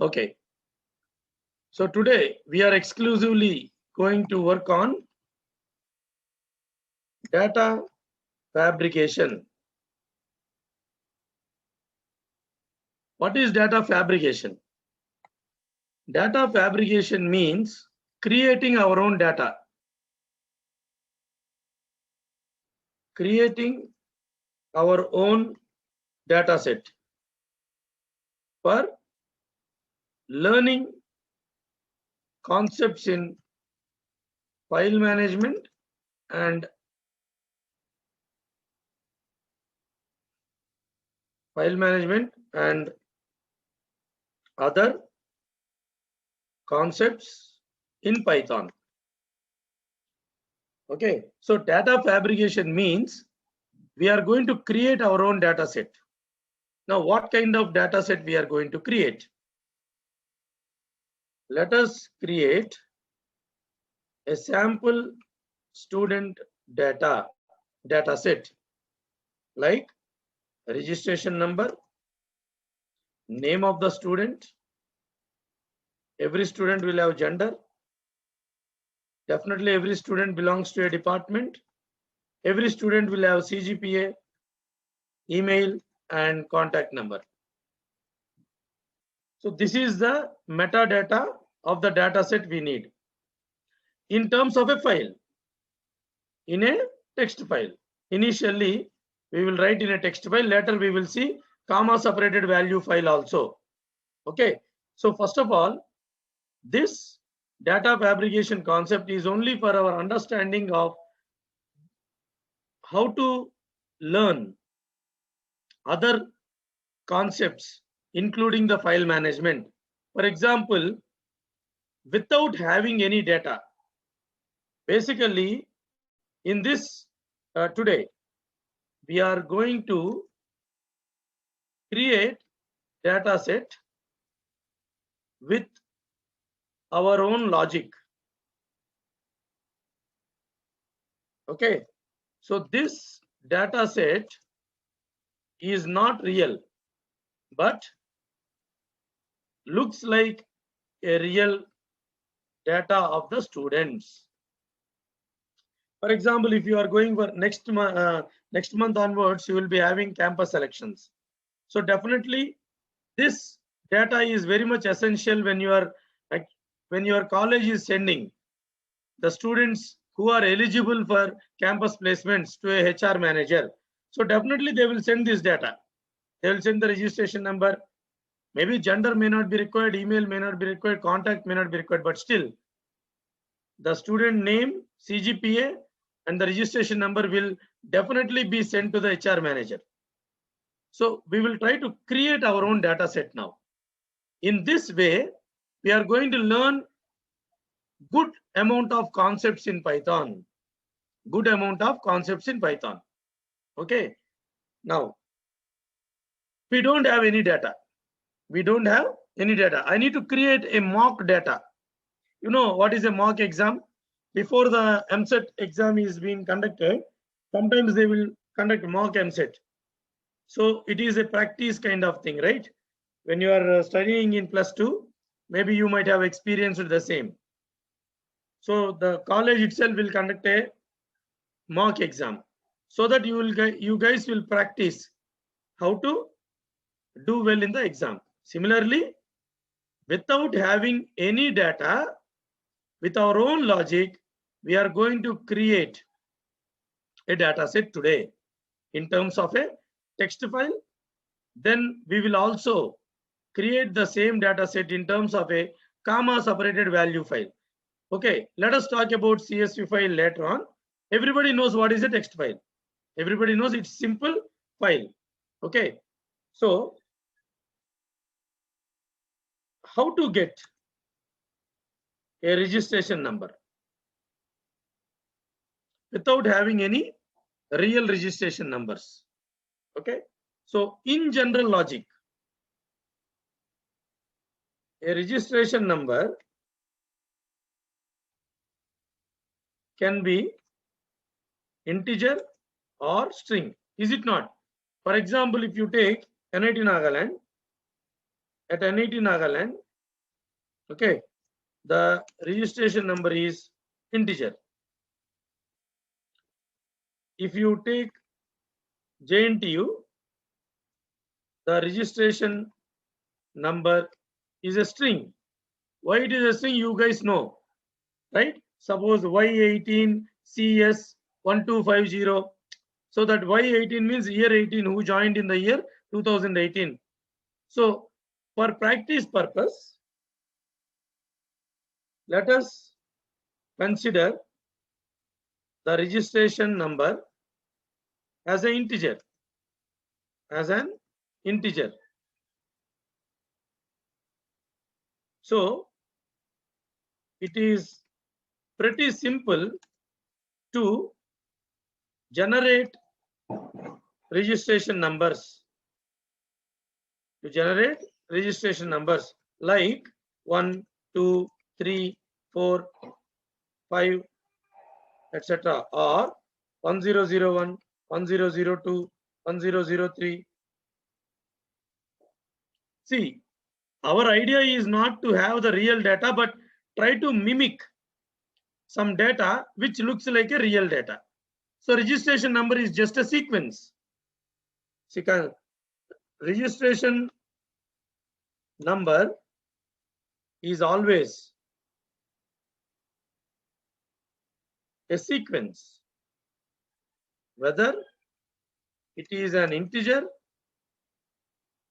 Okay. So today we are exclusively going to work on data fabrication. What is data fabrication? Data fabrication means creating our own data. Creating our own data set for learning concepts in file management and other concepts in Python. Okay, so data fabrication means we are going to create our own data set. Now, what kind of data set we are going to create? Let us create a sample student data set like registration number, name of the student. Every student will have gender. Definitely every student belongs to a department. Every student will have CGPA, email, and contact number. So this is the metadata of the data set we need in terms of a file, in a text file. Initially, we will write in a text file. Later, we will see comma separated value file also. Okay. So first of all, this data fabrication concept is only for our understanding of how to learn other concepts, including the file management. For example, without having any data, basically in this today, we are going to create data set with our own logic. Okay, so this data set is not real, but looks like a real data of the students. For example, if you are going for next month onwards, you will be having campus selections. So definitely this data is very much essential when you are like when your college is sending the students who are eligible for campus placements to a HR manager. So definitely they will send this data. They will send the registration number. Maybe gender may not be required, email may not be required, contact may not be required, but still the student name, CGPA, and the registration number will definitely be sent to the HR manager. So we will try to create our own data set now. In this way, we are going to learn good amount of concepts in Python. Good amount of concepts in Python. Okay. Now, we don't have any data. We don't have any data. I need to create a mock data. You know what is a mock exam? Before the MCET exam is being conducted, sometimes they will conduct mock MCET. So it is a practice kind of thing, right? When you are studying in +2, maybe you might have experienced the same. So the college itself will conduct a mock exam so that you guys will practice how to do well in the exam. Similarly, without having any data, with our own logic, we are going to create a data set today in terms of a text file. Then we will also create the same data set in terms of a comma separated value file. Okay, let us talk about CSV file later on. Everybody knows what is a text file. Everybody knows it's simple file. Okay, so how to get a registration number without having any real registration numbers? Okay, so in general logic, a registration number can be integer or string, is it not? For example, if you take NIT Nagaland, at NIT Nagaland, Okay, the registration number is integer. If you take JNTU, the registration number is a string. Why it is a string, you guys know, right? Suppose Y18 CS 1250. So that Y18 means year 18, who joined in the year 2018. So for practice purpose, let us consider the registration number as an integer. So it is pretty simple to generate registration numbers. Like 1, 2, 3, 4, 5, etc. or 1001, 1002, 1003. See, our idea is not to have the real data, but try to mimic some data which looks like a real data. So registration number is just a sequence. See, registration number is always a sequence, whether it is an integer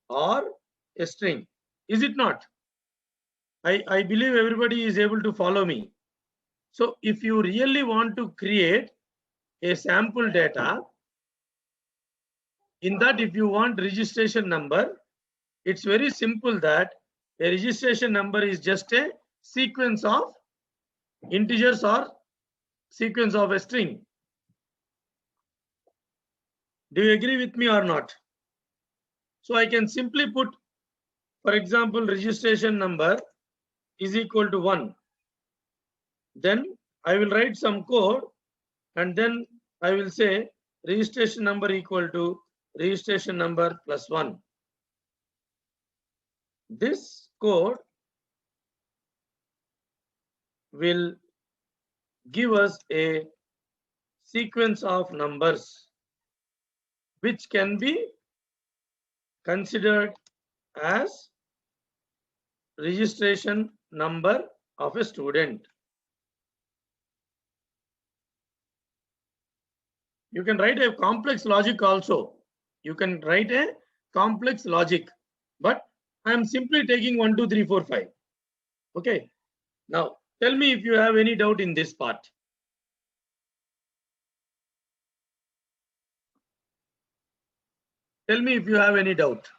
or a string. Is it not? I believe everybody is able to follow me. So if you really want to create a sample data, in that if you want registration number, it's very simple that a registration number is just a sequence of integers or sequence of a string. Do you agree with me or not? So I can simply put, for example, registration number is equal to 1. Then I will write some code and then I will say registration number equal to registration number plus 1. This code will give us a sequence of numbers which can be considered as registration number of a student. You can write a complex logic also. You can write a complex logic, but I am simply taking 1, 2, 3, 4, 5. Okay. Now tell me if you have any doubt in this part. Tell me if you have any doubt.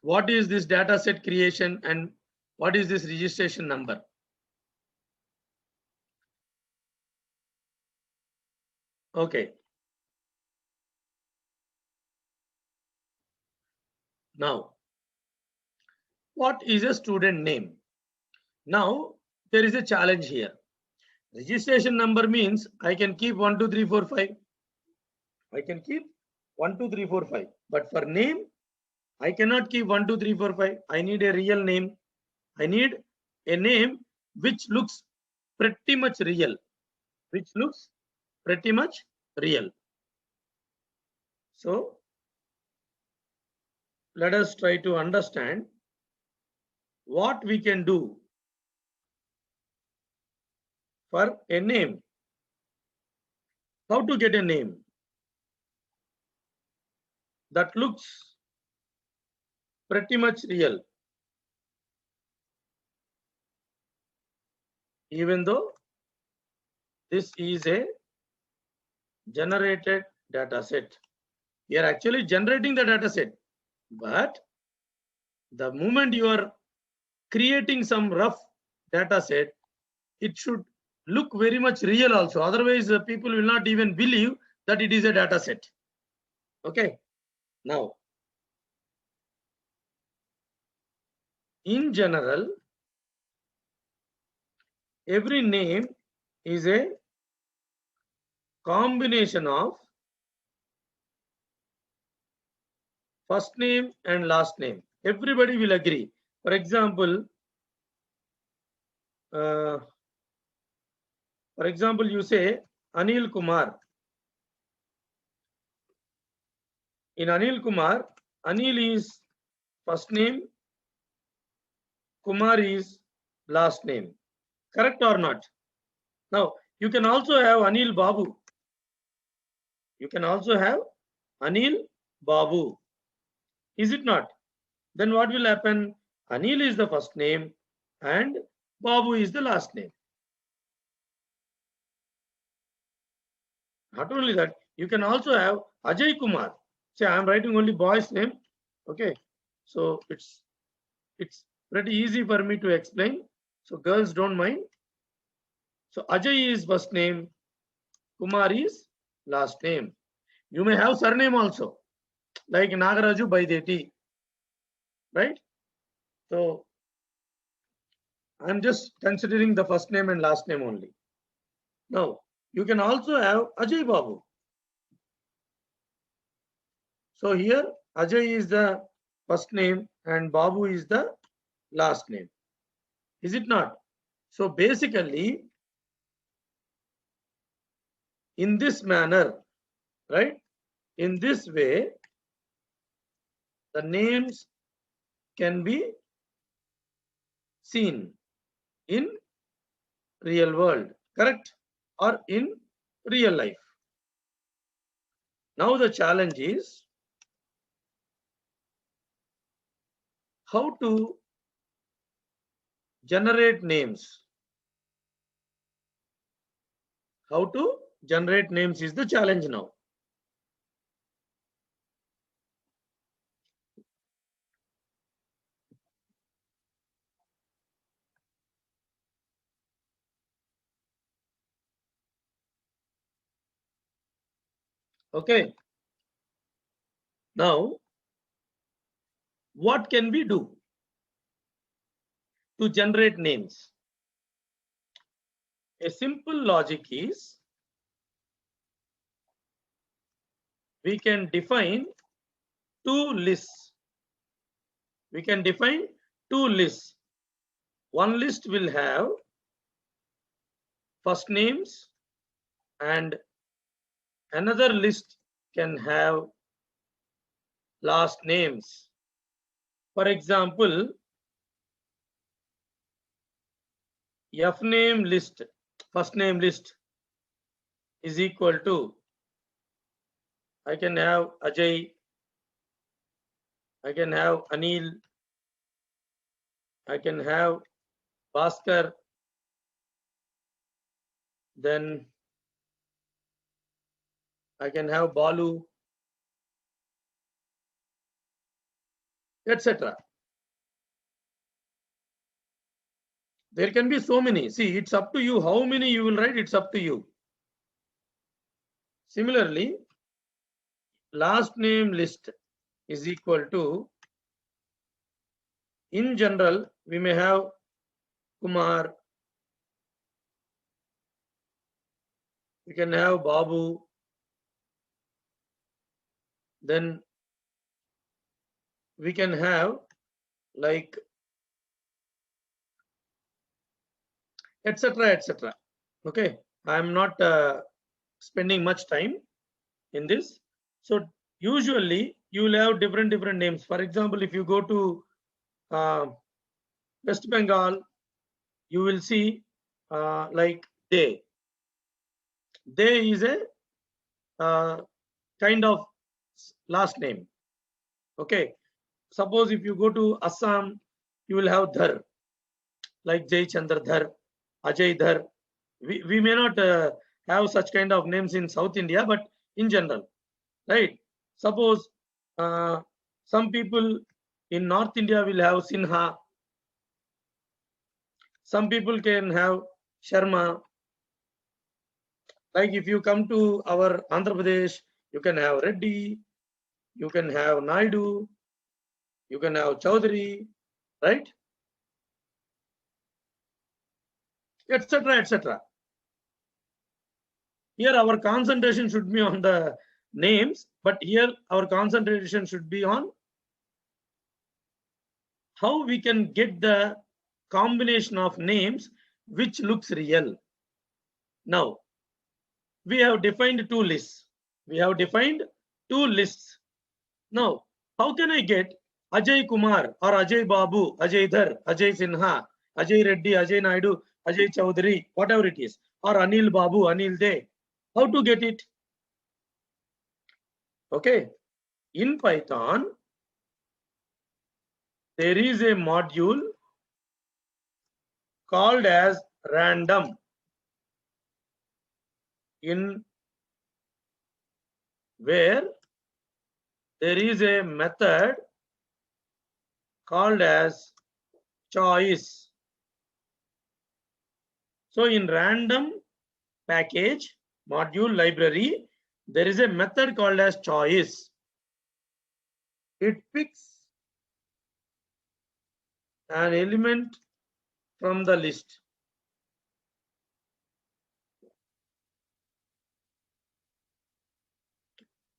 What is this data set creation and what is this registration number? Okay. Now, what is a student name? Now, there is a challenge here. Registration number means I can keep 1, 2, 3, 4, 5. I can keep 1, 2, 3, 4, 5. But for name, I cannot keep 1, 2, 3, 4, 5. I need a real name. I need a name which looks pretty much real. So let us try to understand what we can do for a name. How to get a name that looks pretty much real, even though this is a generated data set. We are actually generating the data set, but the moment you are creating some rough data set, it should look very much real also. Otherwise, people will not even believe that it is a data set. Okay. Now, in general, every name is a combination of first name and last name. Everybody will agree. For example, you say Anil Kumar. In Anil Kumar, Anil is first name, Kumar is last name. Correct or not? Now, you can also have Anil Babu. You can also have Anil Babu. Is it not? Then what will happen? Anil is the first name and Babu is the last name. Not only that, you can also have Ajay Kumar. Say, I am writing only boy's name. Okay. So it's pretty easy for me to explain. So girls don't mind. So Ajay is first name, Kumar is last name. You may have surname also, like Nagaraju Baideti, right? So I'm just considering the first name and last name only. Now, you can also have Ajay Babu. So here, Ajay is the first name and Babu is the last name. Is it not? So basically, in this manner, right? In this way, the names can be seen in real world, correct? Or in real life. Now the challenge is how to generate names. How to generate names is the challenge now. Okay. Now, what can we do to generate names? A simple logic is we can define two lists. We can define two lists. One list will have first names and another list can have last names. For example, F name list, first name list is equal to, I can have Ajay, I can have Anil, I can have Bhaskar, then I can have Balu, etc. There can be so many. See, it's up to you. How many you will write, it's up to you. Similarly, last name list is equal to, in general, we may have Kumar, we can have Babu, then we can have like etc etc. Okay, I am not spending much time in this. So usually you will have different names. For example, if you go to West Bengal, you will see like Day. Day is a kind of last name. Okay, suppose if you go to Assam, you will have Dhar, like Jai Chandra Dhar, Ajay Dhar. We may not have such kind of names in South India, but in general, right? Suppose some people in North India will have Sinha. Some people can have Sharma. Like if you come to our Andhra Pradesh, you can have Reddy, you can have Naidu, you can have Chaudhary, right? Etc. etc. Here our concentration should be on the names, but here our concentration should be on how we can get the combination of names which looks real. Now, we have defined two lists. Now, how can I get Ajay Kumar or Ajay Babu, Ajay Dhar, Ajay Sinha, Ajay Reddy, Ajay Naidu, Ajay Chaudhary, whatever it is, or Anil Babu, Anil De? How to get it? Okay. In Python, there is a module called as random. In where there is a method called as choice. So in random package module library, there is a method called as choice. It picks an element from the list.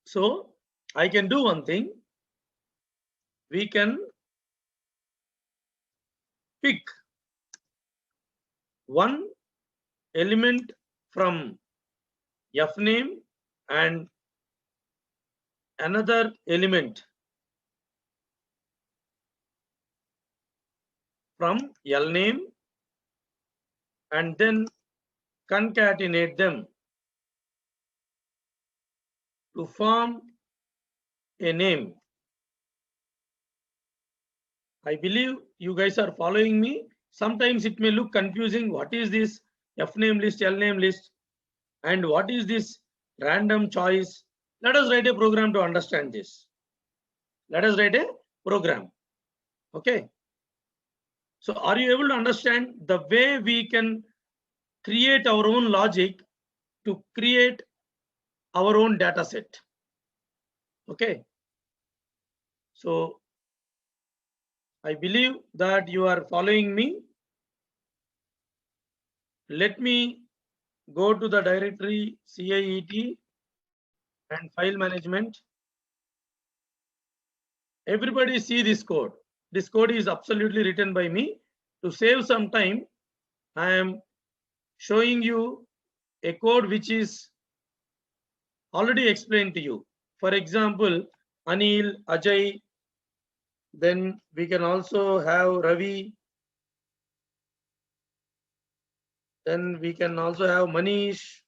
So I can do one thing. We can pick one element from F name and another element from L name and then concatenate them to form a name. I believe you guys are following me. Sometimes it may look confusing. What is this F name list, L name list, and what is this random choice? Let us write a program to understand this. Let us write a program. Okay. So are you able to understand the way we can create our own logic to create our own data set? Okay. So I believe that you are following me. Let me go to the directory CIET and file management. Everybody see this code. This code is absolutely written by me. To save some time, I am showing you a code which is already explained to you. For example, Anil, Ajay, then we can also have Ravi, then we can also have Manish,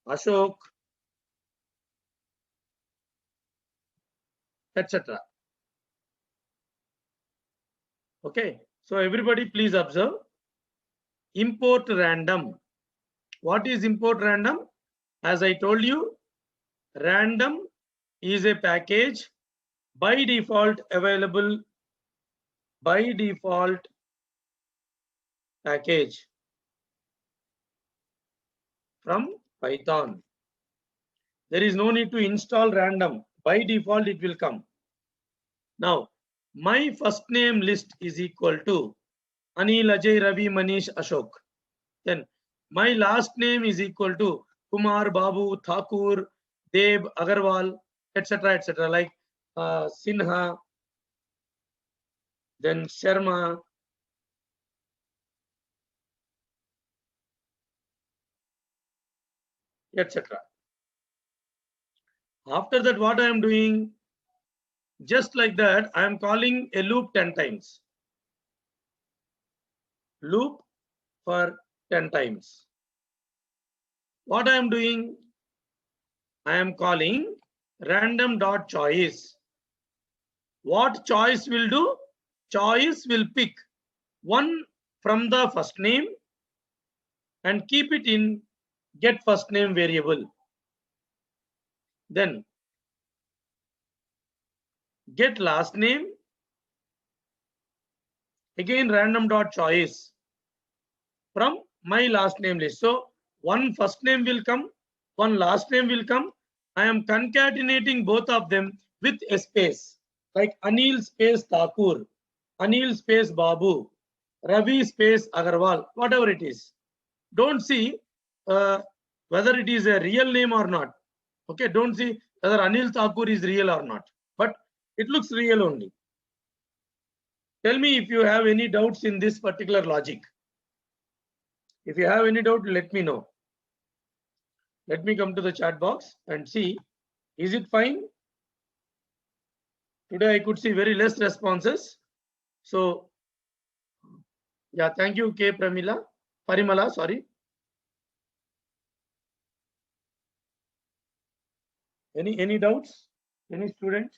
Ashok, etc. Okay, so everybody please observe. Import random. What is import random? As I told you, random is a package by default available by default package from Python. There is no need to install random. By default, it will come. Now, my first name list is equal to Anil, Ajay, Ravi, Manish, Ashok. Then my last name is equal to Kumar, Babu, Thakur, Deb, Agarwal, etc. etc. like Sinha, then Sharma, etc. After that, what I am doing, just like that, I am calling a loop 10 times. Loop for 10 times. What I am doing, I am calling random.choice. What choice will do? Choice will pick one from the first name and keep it in get first name variable. Then get last name, again random.choice from my last name list. So one first name will come, one last name will come. I am concatenating both of them with a space, like Anil space Thakur, Anil space Babu, Ravi space Agarwal, whatever it is. Don't see whether it is a real name or not. Okay, don't see whether Anil Thakur is real or not. But It looks real only. Tell me if you have any doubts in this particular logic. If you have any doubt, let me know. Let me come to the chat box and see, is it fine? Today I could see very less responses. So yeah, thank you, K. Parimala, sorry. Any doubts? Any student?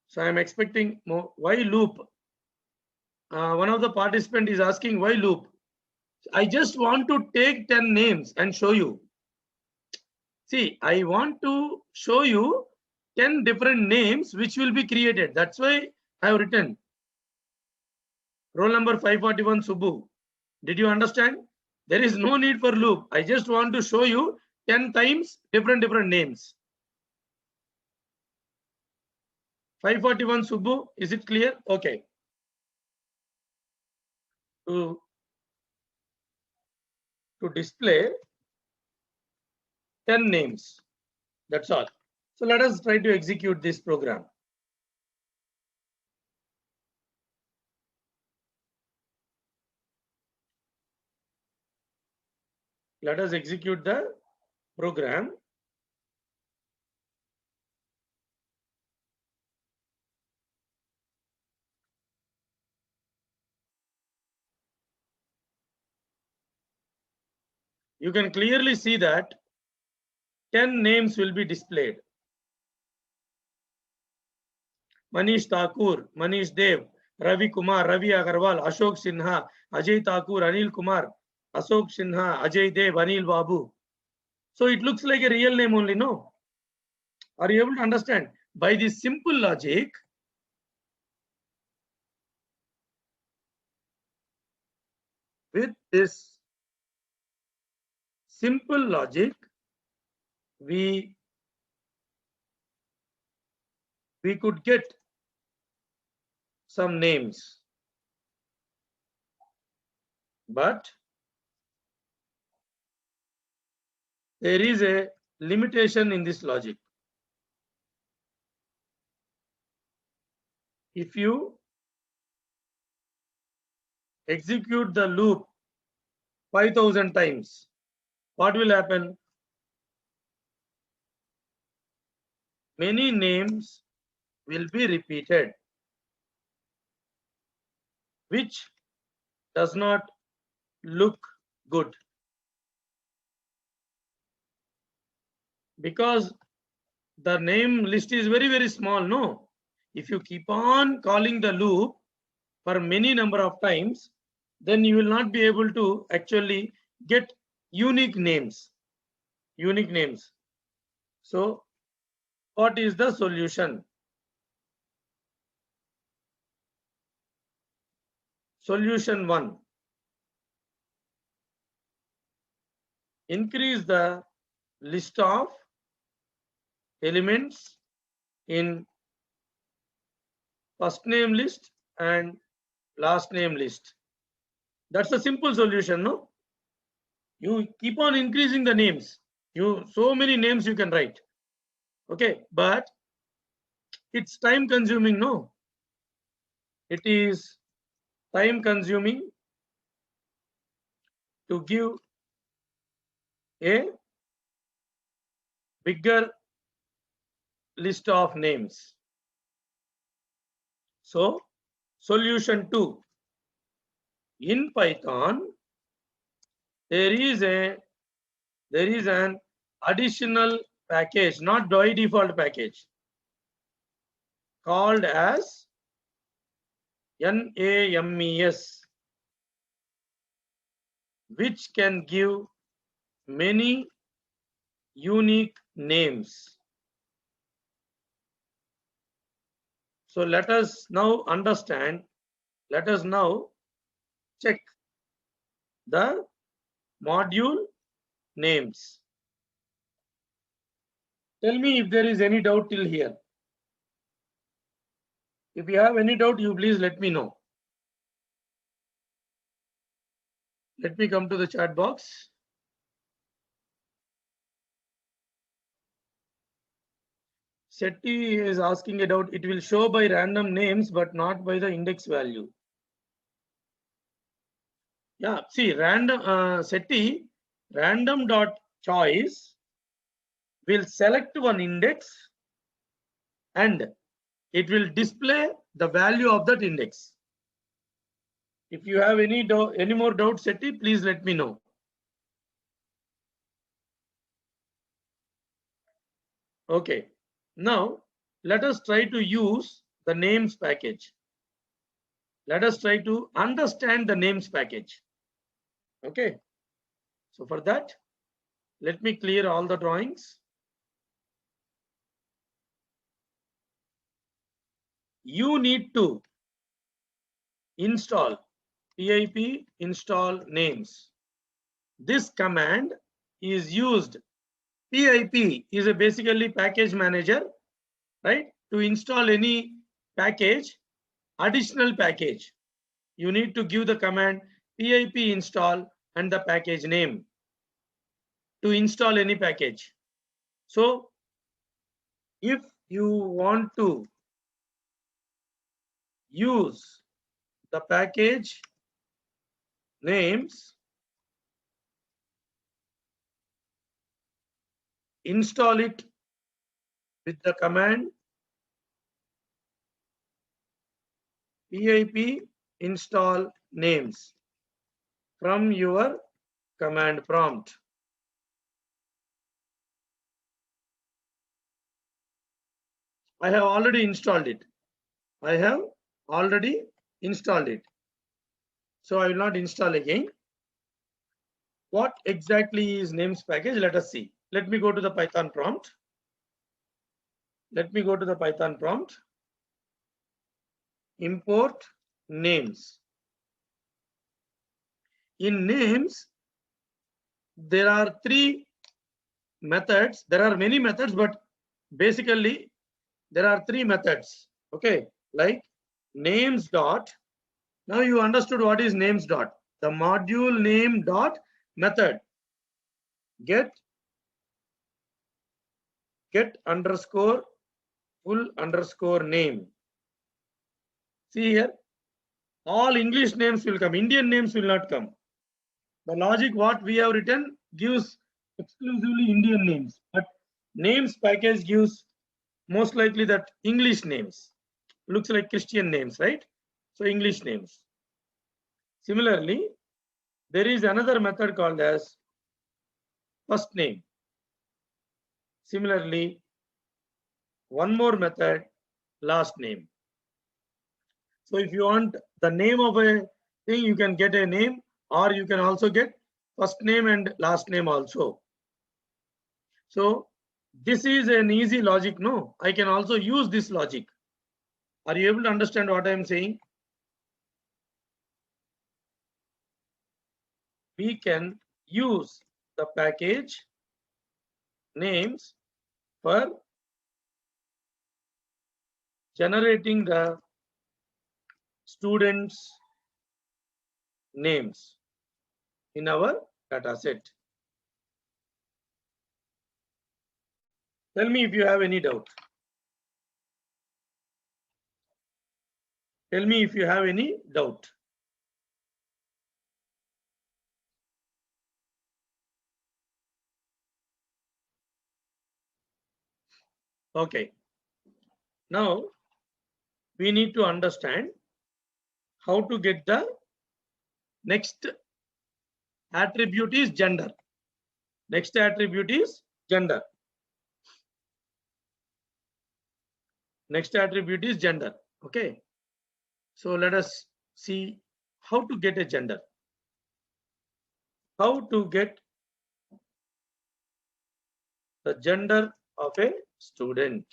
So I'm expecting more. Why loop? One of the participant is asking why loop. I just want to take 10 names and show you. See, I want to show you 10 different names which will be created. That's why I have written roll number 541 Subbu. Did you understand? There is no need for loop. I just want to show you 10 times different names. 541 Subbu, is it clear? Okay. To display 10 names. That's all. So let us try to execute this program. Let us execute the program. You can clearly see that 10 names will be displayed. Manish Thakur, Manish Dev, Ravi Kumar, Ravi Agarwal, Ashok Sinha, Ajay Thakur, Anil Kumar, Ashok Sinha, Ajay Dev, Anil Babu. So it looks like a real name only, no? Are you able to understand? By this simple logic, with this simple logic, we could get some names. But there is a limitation in this logic. If you execute the loop 5,000 times, what will happen? Many names will be repeated, which does not look good. Because the name list is very small, no? If you keep on calling the loop for many number of times, then you will not be able to actually get unique names. So what is the solution? Solution 1. Increase the list of elements in first name list and last name list. That's a simple solution, no? You keep on increasing the names. So many names you can write. Okay, but it's time consuming, no? It is time consuming to give a bigger list of names. So solution 2. In Python, there is an additional package, not by default package, called as NAMES, which can give many unique names. So let us now understand, let us now check the module names. Tell me if there is any doubt till here. If you have any doubt, you please let me know. Let me come to the chat box. SETI is asking about it will show by random names but not by the index value. Yeah, see random SETI random dot choice will select one index and it will display the value of that index. If you have any more doubts, SETI, please let me know. Okay, now let us try to use the names package. Let us try to understand the names package. Okay, so for that, let me clear all the drawings. You need to install pip install names. This command is used. PIP is a basically package manager, right? To install any package, additional package, you need to give the command pip install and the package name to install any package. So if you want to use the package names, install it with the command pip install names from your command prompt. I have already installed it. I have already installed it. So I will not install again. What exactly is names package? Let us see. Let me go to the Python prompt. Let me go to the Python prompt. Import names. In names, there are three methods. There are many methods, but basically there are three methods. Okay, like names dot. Now you understood what is names dot. The module name dot method get underscore full underscore name. See here, all English names will come. Indian names will not come. The logic what we have written gives exclusively Indian names, but names package gives most likely that English names. Looks like Christian names, right? So English names. Similarly, there is another method called as first name. Similarly, one more method, last name. So if you want the name of a thing, you can get a name, or you can also get first name and last name also. So this is an easy logic, no? I can also use this logic. Are you able to understand what I am saying? We can use the package names for generating the students' names in our data set. Tell me if you have any doubt. Tell me if you have any doubt. Okay. Now we need to understand how to get the next attribute is gender. Next attribute is gender. Next attribute is gender. Okay. So let us see how to get a gender. How to get the gender of a student.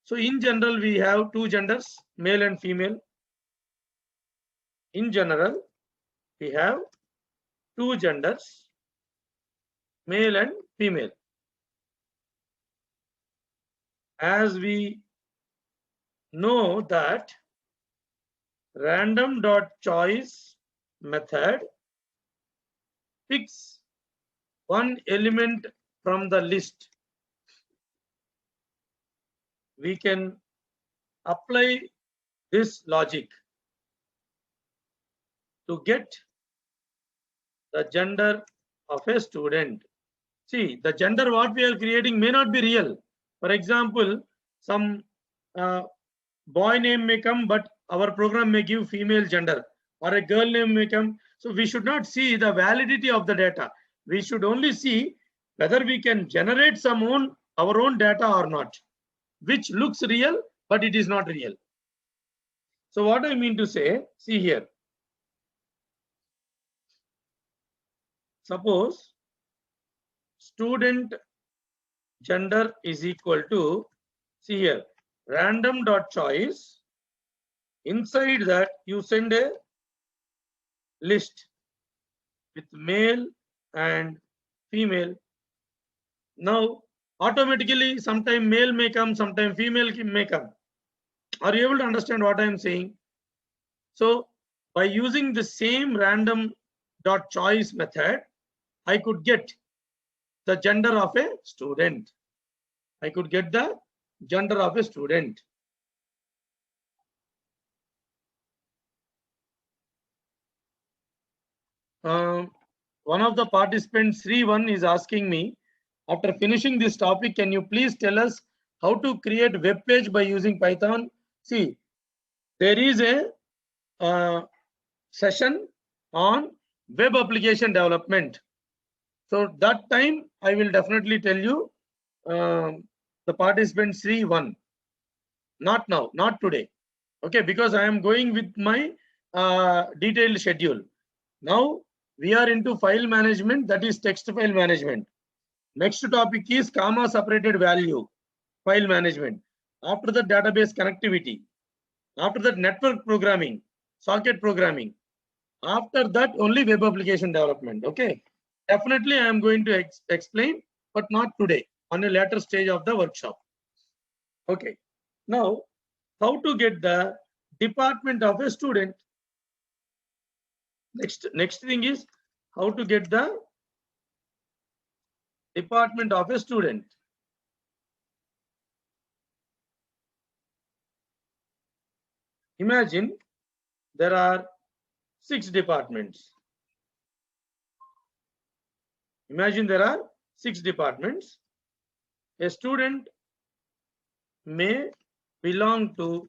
So in general, we have two genders, male and female. In general, we have two genders, male and female. As we know that random.choice method picks one element from the list we can apply this logic to get the gender of a student. See, the gender what we are creating may not be real. For example, some boy name may come, but our program may give female gender, or a girl name may come. So we should not see the validity of the data. We should only see whether we can generate our own data or not, which looks real, but it is not real. So what I mean to say, see here. Suppose student gender is equal to, see here, random dot choice. Inside that you send a list with male and female. Now automatically sometime male may come, sometime female may come. Are you able to understand what I am saying? So by using the same random dot choice method, I could get the gender of a student. I could get the gender of a student. One of the participants, Sri1, is asking me, after finishing this topic, can you please tell us how to create web page by using Python? See, there is a session on web application development. So that time I will definitely tell you the participant Sri1. Not now, not today. Okay, because I am going with my detailed schedule. Now we are into file management, that is text file management. Next topic is comma separated value file management. After that, database connectivity. After that, network programming, socket programming. After that, only web application development. Okay, definitely I am going to explain, but not today, on a later stage of the workshop. Okay, now how to get the department of a student. Next thing is how to get the department of a student. Imagine there are 6 departments. Imagine there are 6 departments. A student may belong to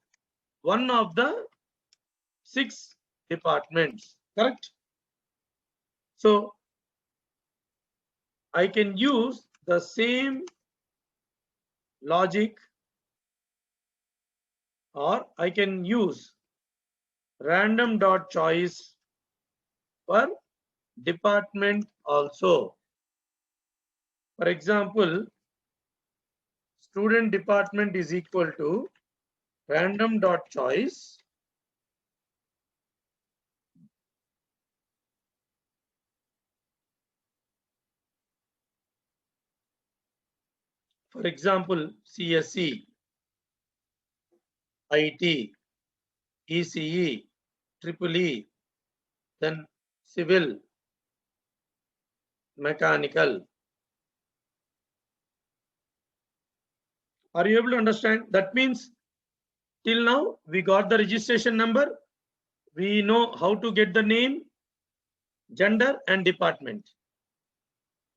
one of the 6 departments, correct? So I can use the same logic, or I can use random dot choice for department also. For example, student department is equal to random dot choice for example CSE, IT, ECE, EEE, then civil, mechanical. Are you able to understand? That means till now we got the registration number, we know how to get the name, gender and department.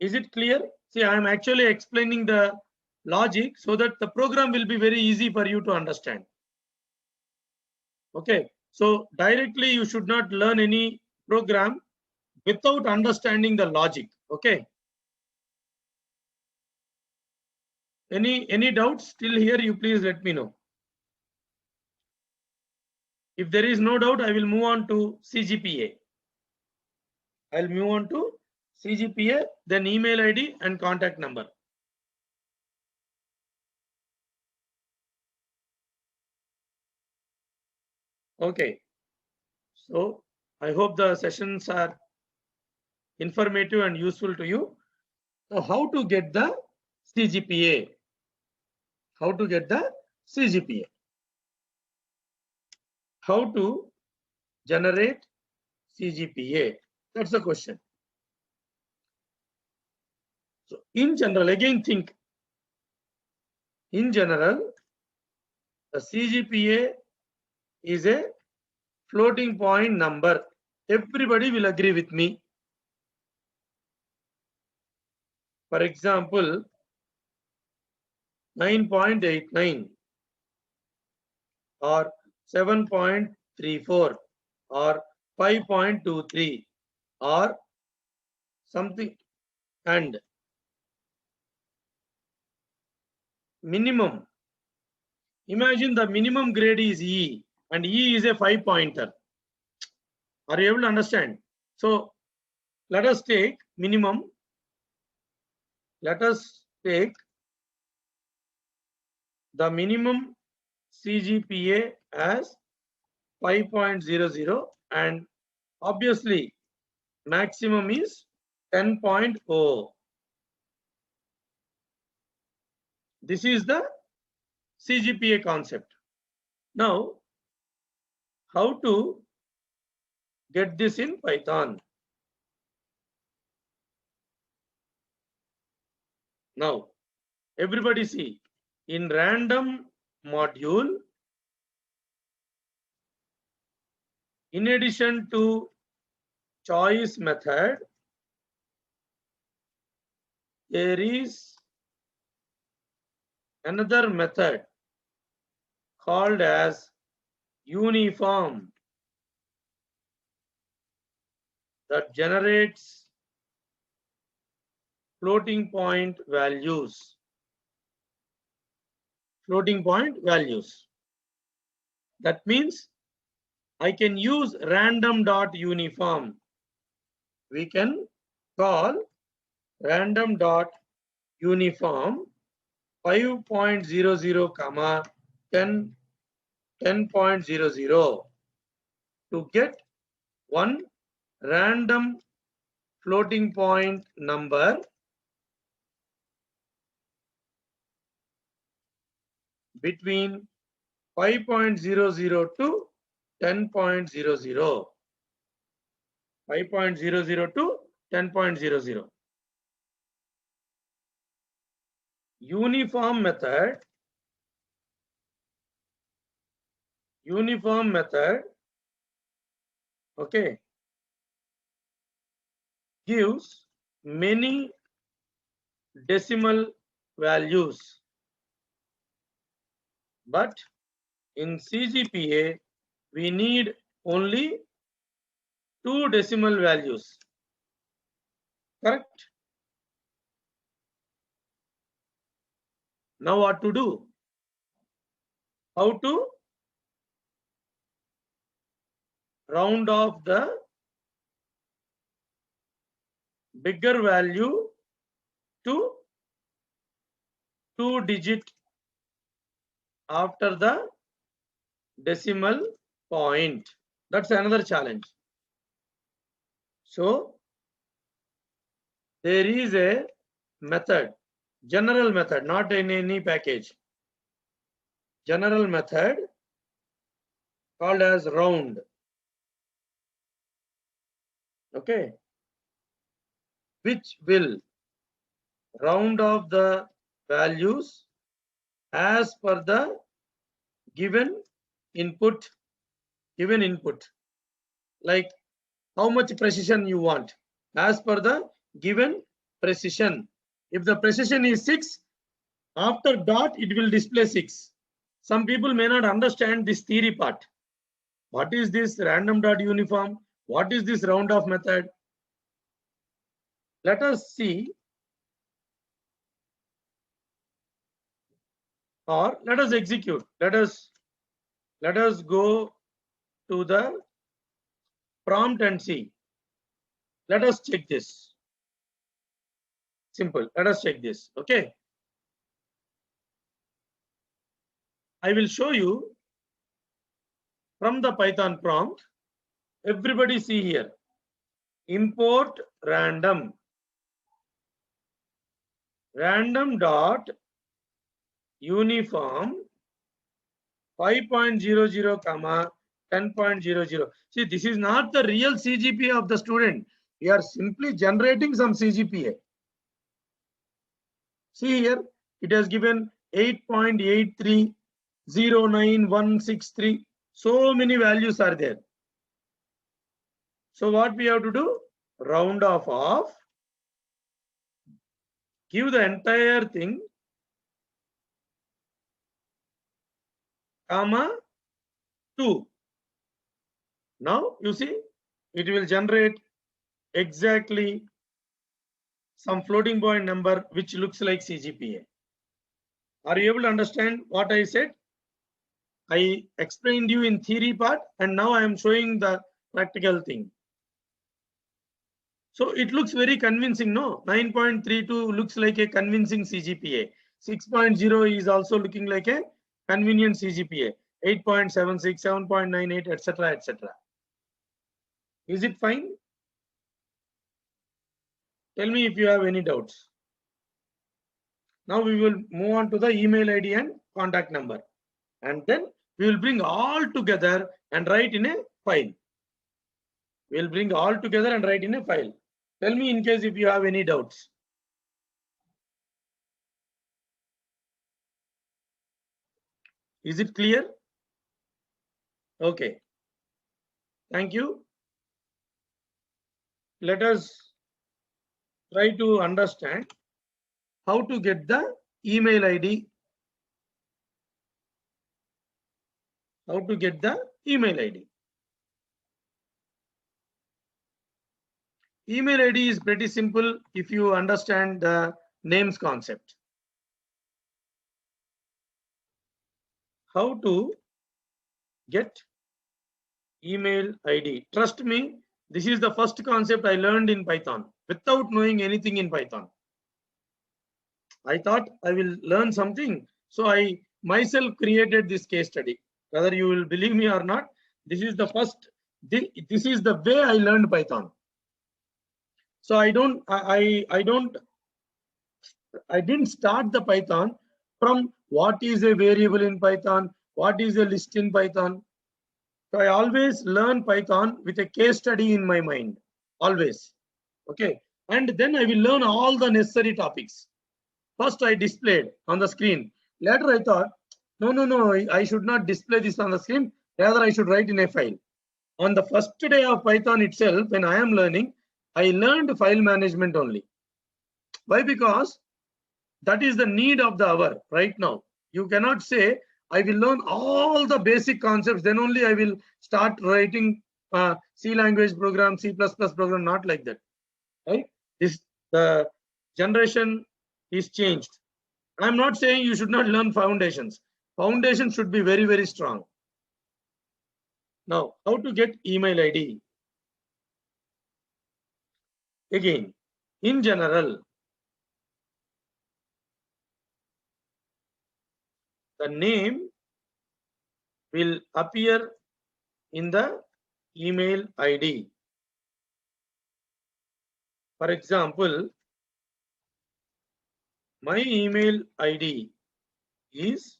Is it clear? See, I am actually explaining the logic so that the program will be very easy for you to understand. Okay, so directly you should not learn any program without understanding the logic. Okay, any doubts till here? You please let me know. If there is no doubt, I will move on to CGPA. I'll move on to CGPA, then email ID and contact number. Okay, so I hope the sessions are informative and useful to you. So how to get the CGPA? How to get the CGPA? How to generate CGPA? That's the question. So in general, again think, in general, The CGPA is a floating point number. Everybody will agree with me. For example, 9.89 or 7.34 or 5.23 or something, and minimum. Imagine the minimum grade is E and E is a 5-pointer. Are you able to understand? So let us take minimum. Let us take the minimum CGPA as 5.00 and obviously maximum is 10.0. This is the CGPA concept. Now, how to get this in Python? Now, everybody see, in random module, in addition to choice method, there is another method called as uniform that generates floating point values. Floating point values. That means I can use random.uniform. We can call random.uniform 5.00 comma 10.00 to get one random floating point number between 5.00 to 10.00. 5.00 to 10.00. Uniform method okay, gives many decimal values, but in CGPA we need only 2 decimal values. Correct? Now what to do? How to round off the bigger value to 2-digit after the decimal point. That's another challenge. So there is a method, general method, not in any package. General method called as round. Okay, which will round off the values as per the given input. Like how much precision you want as per the given precision. If the precision is 6, after dot it will display 6. Some people may not understand this theory part. What is this random dot uniform? What is this round off method? Let us see, or let us execute. Let us go to the prompt and see. Let us check this. Simple. Let us check this. Okay. I will show you from the Python prompt. Everybody see here. Import random dot uniform 5.00 comma 10.00. See, this is not the real CGPA of the student. We are simply generating some CGPA. See here, it has given 8.83 09163. So many values are there. So what we have to do? Round off of, give the entire thing, comma 2. Now you see, it will generate exactly some floating point number which looks like CGPA. Are you able to understand what I said? I explained you in theory part, and now I am showing the practical thing. So it looks very convincing, no? 9.32 looks like a convincing CGPA. 6.0 is also looking like a convenient CGPA. 8.76, 7.98, etc., etc. Is it fine? Tell me if you have any doubts. Now we will move on to the email ID and contact number. And then we will bring all together and write in a file. We will bring all together and write in a file. Tell me in case if you have any doubts. Is it clear? Okay. Thank you. Let us try to understand how to get the email ID. How to get the email ID. Email ID is pretty simple if you understand the names concept. How to get email ID? Trust me, this is the first concept I learned in Python without knowing anything in Python. I thought I will learn something, so I myself created this case study. Whether you will believe me or not, this is the first. This is the way I learned Python. So I didn't start the Python from what is a variable in Python, what is a list in Python. So I always learn Python with a case study in my mind, always. Okay, and then I will learn all the necessary topics. First I displayed on the screen. Later I thought, no, I should not display this on the screen. Rather I should write in a file. On the first day of Python itself, when I am learning, I learned file management only. Why? Because that is the need of the hour right now. You cannot say, I will learn all the basic concepts, then only I will start writing C language program, C++ program, not like that. Right? The generation is changed. I'm not saying you should not learn foundations. Foundations should be very, very strong. Now, how to get email ID? Again, in general, the name will appear in the email ID. For example, my email ID is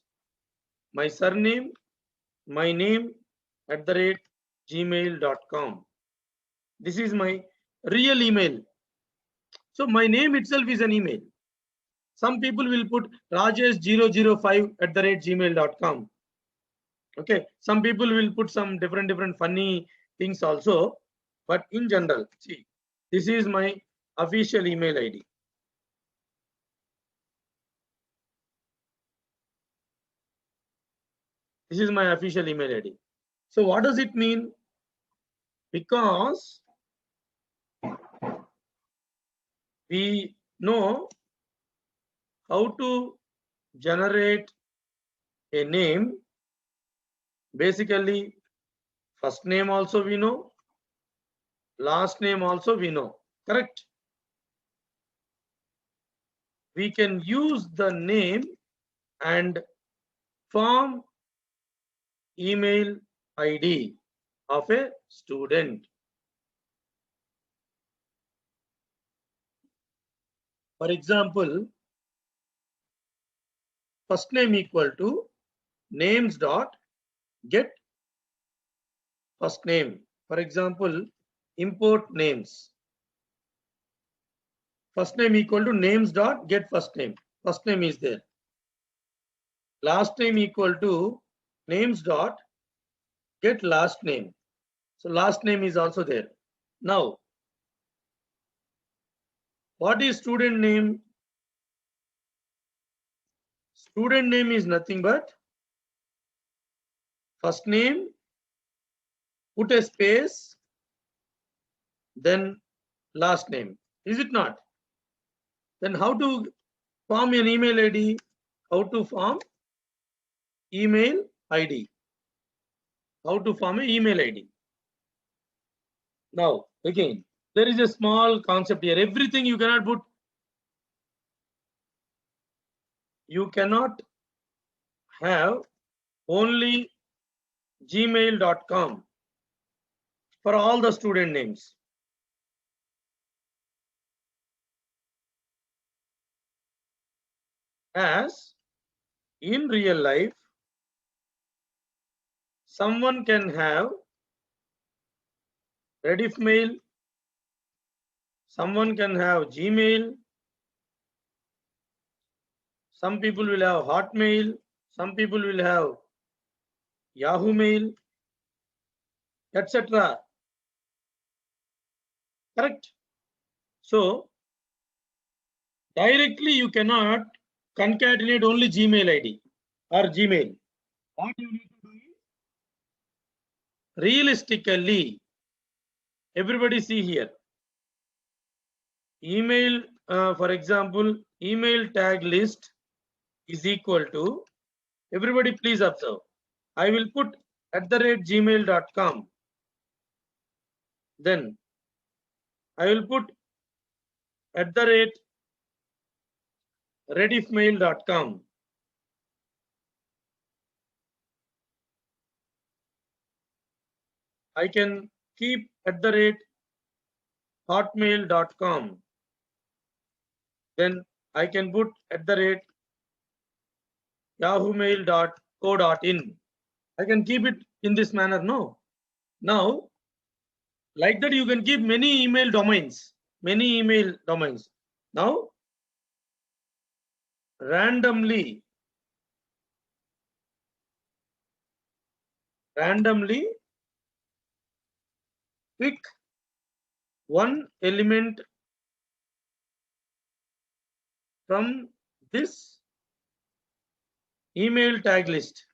my surname, my name @gmail.com. This is my real email. So my name itself is an email. Some people will put rajesh005 @gmail.com. Okay, some people will put some different funny things also, but in general, see, this is my official email ID. This is my official email ID. So what does it mean? Because we know how to generate a name. Basically, first name also we know, last name also we know, correct? We can use the name and form email ID of a student. For example, first name equal to names dot get first name. For example, import names. First name equal to names dot get first name. First name is there. last name equal to names dot get last name. So last name is also there. Now, what is student name? Student name is nothing but first name, put a space, then last name. Is it not? Then how to form an email ID? How to form email ID? How to form an email ID? Now, again, there is a small concept here. Everything you cannot put. You cannot have only gmail.com for all the student names. As in real life, someone can have Rediff mail, someone can have Gmail, some people will have Hotmail, some people will have Yahoo Mail, etc. Correct? So, directly you cannot concatenate only Gmail ID or Gmail. What you need to do is realistically, everybody see here. Email, for example, email tag list is equal to, everybody please observe. I will put @gmail.com. Then I will put @rediffmail.com. I can keep @hotmail.com. Then I can put @yahoomail.co.in. I can keep it in this manner. No. Now, like that, you can keep many email domains. Now, randomly pick one element from this email tag list.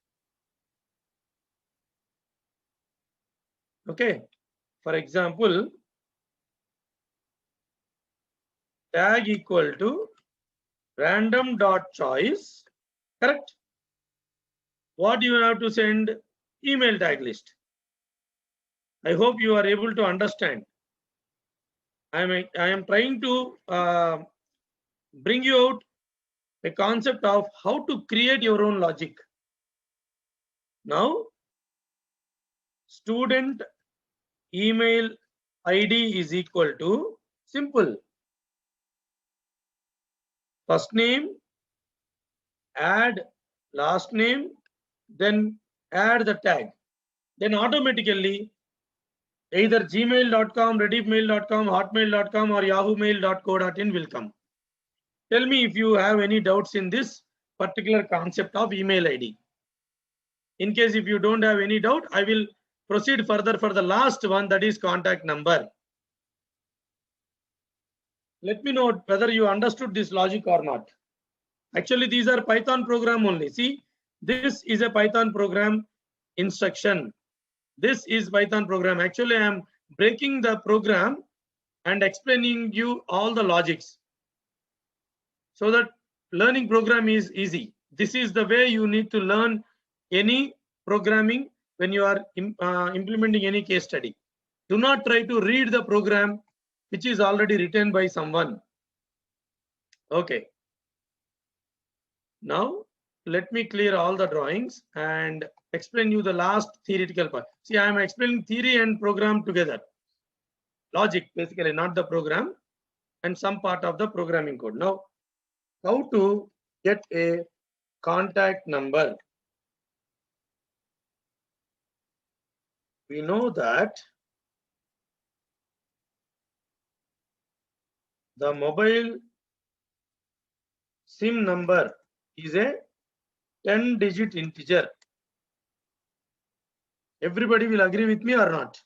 Okay. For example, tag equal to random.choice. Correct? What you have to send? Email tag list. I hope you are able to understand. I am trying to bring you out a concept of how to create your own logic. Now, student email ID is equal to simple. First name, add last name, then add the tag. Then automatically either gmail.com, rediffmail.com, hotmail.com or yahoomail.co.in will come. Tell me if you have any doubts in this particular concept of email ID. In case if you don't have any doubt, I will proceed further for the last one, that is contact number. Let me know whether you understood this logic or not. Actually, these are Python program only. See, this is a Python program instruction. This is Python program. Actually, I am breaking the program and explaining you all the logics so that learning program is easy. This is the way you need to learn any programming when you are implementing any case study. Do not try to read the program which is already written by someone. Okay. Now, let me clear all the drawings and explain you the last theoretical part. See, I am explaining theory and program together. Logic, basically, not the program, and some part of the programming code. Now, how to get a contact number? We know that the mobile SIM number is a 10-digit integer. Everybody will agree with me or not?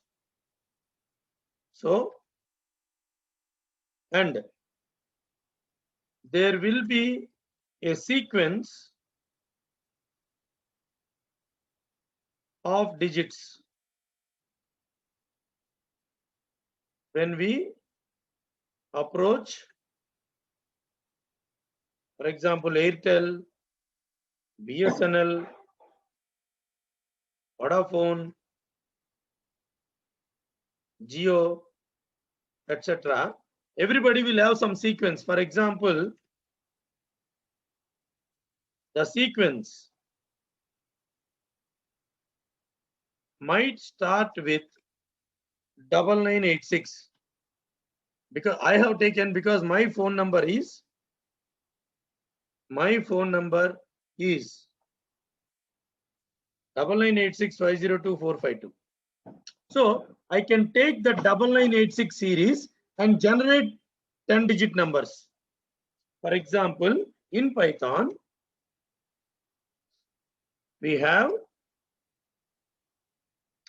So, and there will be a sequence of digits when we approach, for example, Airtel, BSNL, Vodafone, Jio, etc. Everybody will have some sequence. For example, the sequence might start with 9986 because I have taken, because my phone number is 9986502452. So I can take the 9986 series and generate 10-digit numbers. For example, in Python, we have,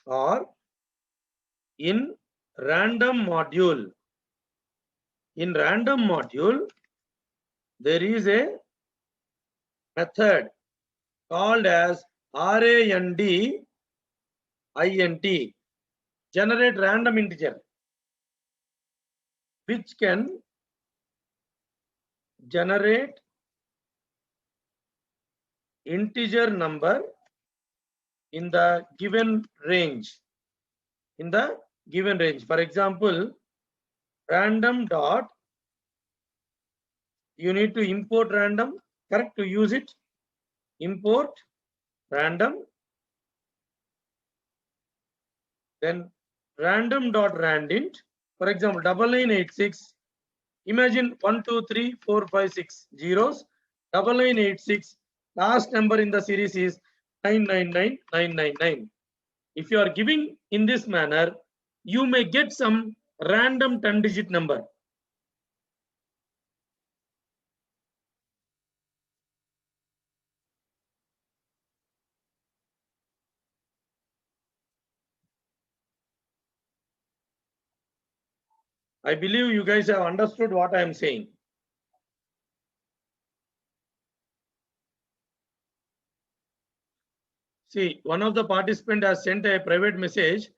or in random module. In random module, there is a method called as RANDINT, generate random integer, which can generate integer number in the given range. In the given range. For example, random dot, you need to import random, correct, to use it. Import random, then random dot randint. For example, 9986. Imagine 1, 2, 3, 4, 5, 6 zeros. 9986. Last number in the series is 999999. If you are giving in this manner, you may get some random 10-digit number. I believe you guys have understood what I am saying. See, one of the participants has sent a private message.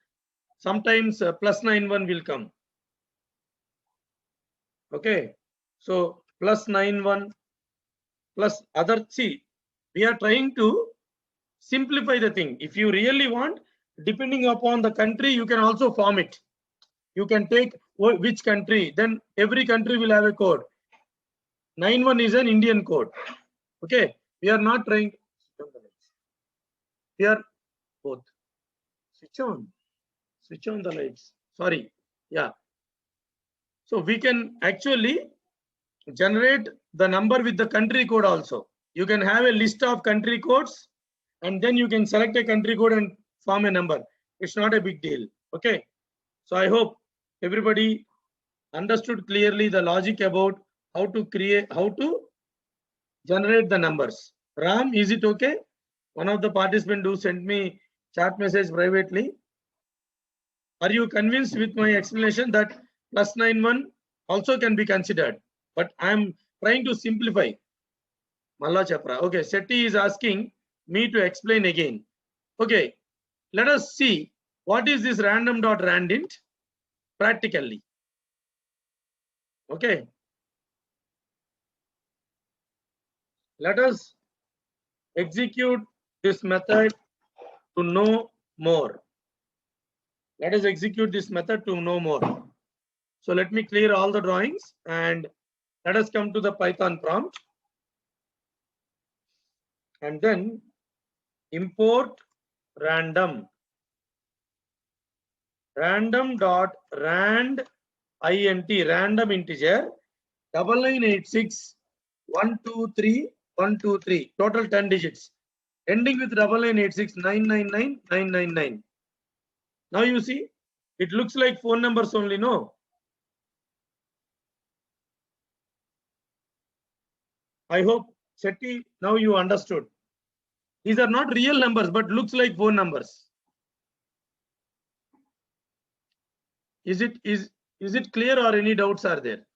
Sometimes +91 will come. Okay. So +91 plus other. See, we are trying to simplify the thing. If you really want, depending upon the country, you can also form it. You can take which country, then every country will have a code. 91 is an Indian code. Okay. We are not trying. We are both. Switch on the lights. Sorry. Yeah. So we can actually generate the number with the country code also. You can have a list of country codes and then you can select a country code and form a number. It's not a big deal. Okay. So I hope everybody understood clearly the logic about how to generate the numbers. Ram, is it okay? One of the participants who sent me chat message privately. Are you convinced with my explanation that +91 also can be considered? But I am trying to simplify. Malla Chapra. Okay, Seti is asking me to explain again. Okay, let us see what is this random.randint practically. Okay. Let us execute this method to know more. Let us execute this method to know more. So let me clear all the drawings and let us come to the Python prompt. And then import random dot rand int, random integer 9986 123 123, total 10 digits, ending with 9986 999 999. Now you see, it looks like phone numbers only, no? I hope, Seti, now you understood. These are not real numbers, but looks like phone numbers. Is it clear or any doubts are there?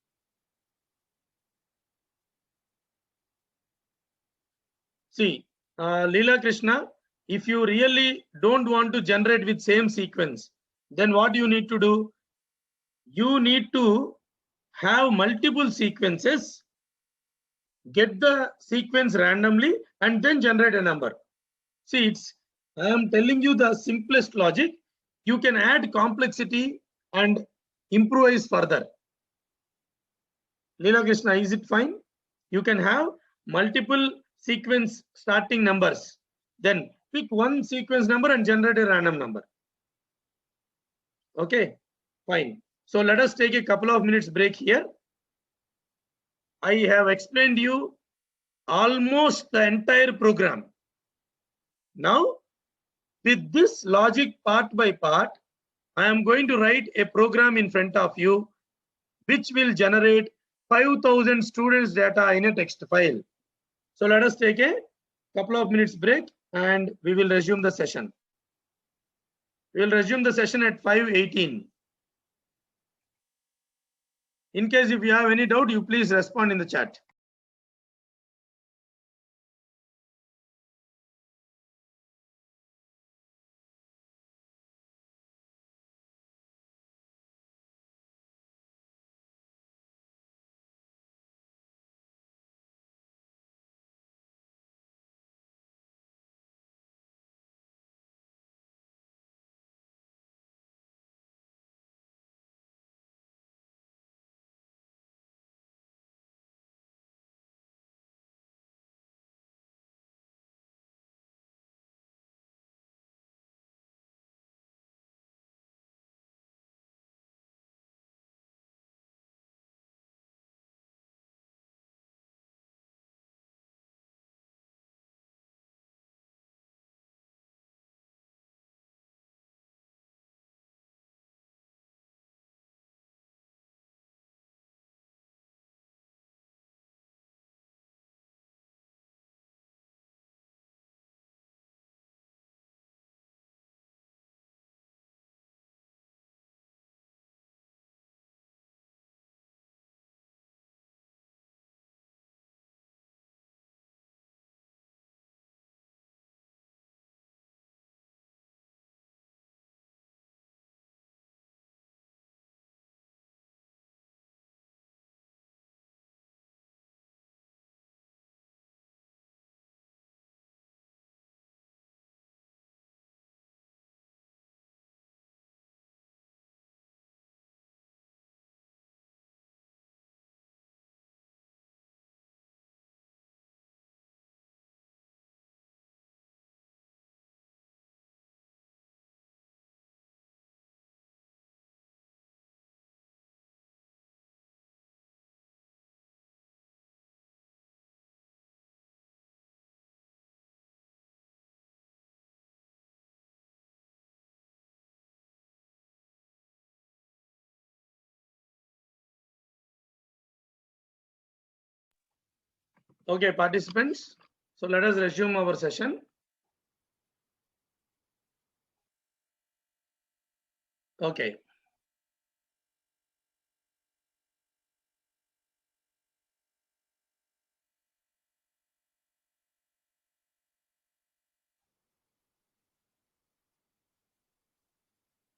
See, Leela Krishna, if you really don't want to generate with same sequence, then what you need to do? You need to have multiple sequences, get the sequence randomly, and then generate a number. See, I am telling you the simplest logic. You can add complexity and improvise further. Leela Krishna, is it fine? You can have multiple sequence starting numbers. Then pick one sequence number and generate a random number. Okay, fine. So let us take a couple of minutes break here. I have explained you almost the entire program. Now, with this logic part by part, I am going to write a program in front of you which will generate 5,000 students data in a text file. So let us take a couple of minutes break and we will resume the session. We will resume the session at 5:18. In case if you have any doubt, you please respond in the chat. Okay, participants. So let us resume our session. Okay.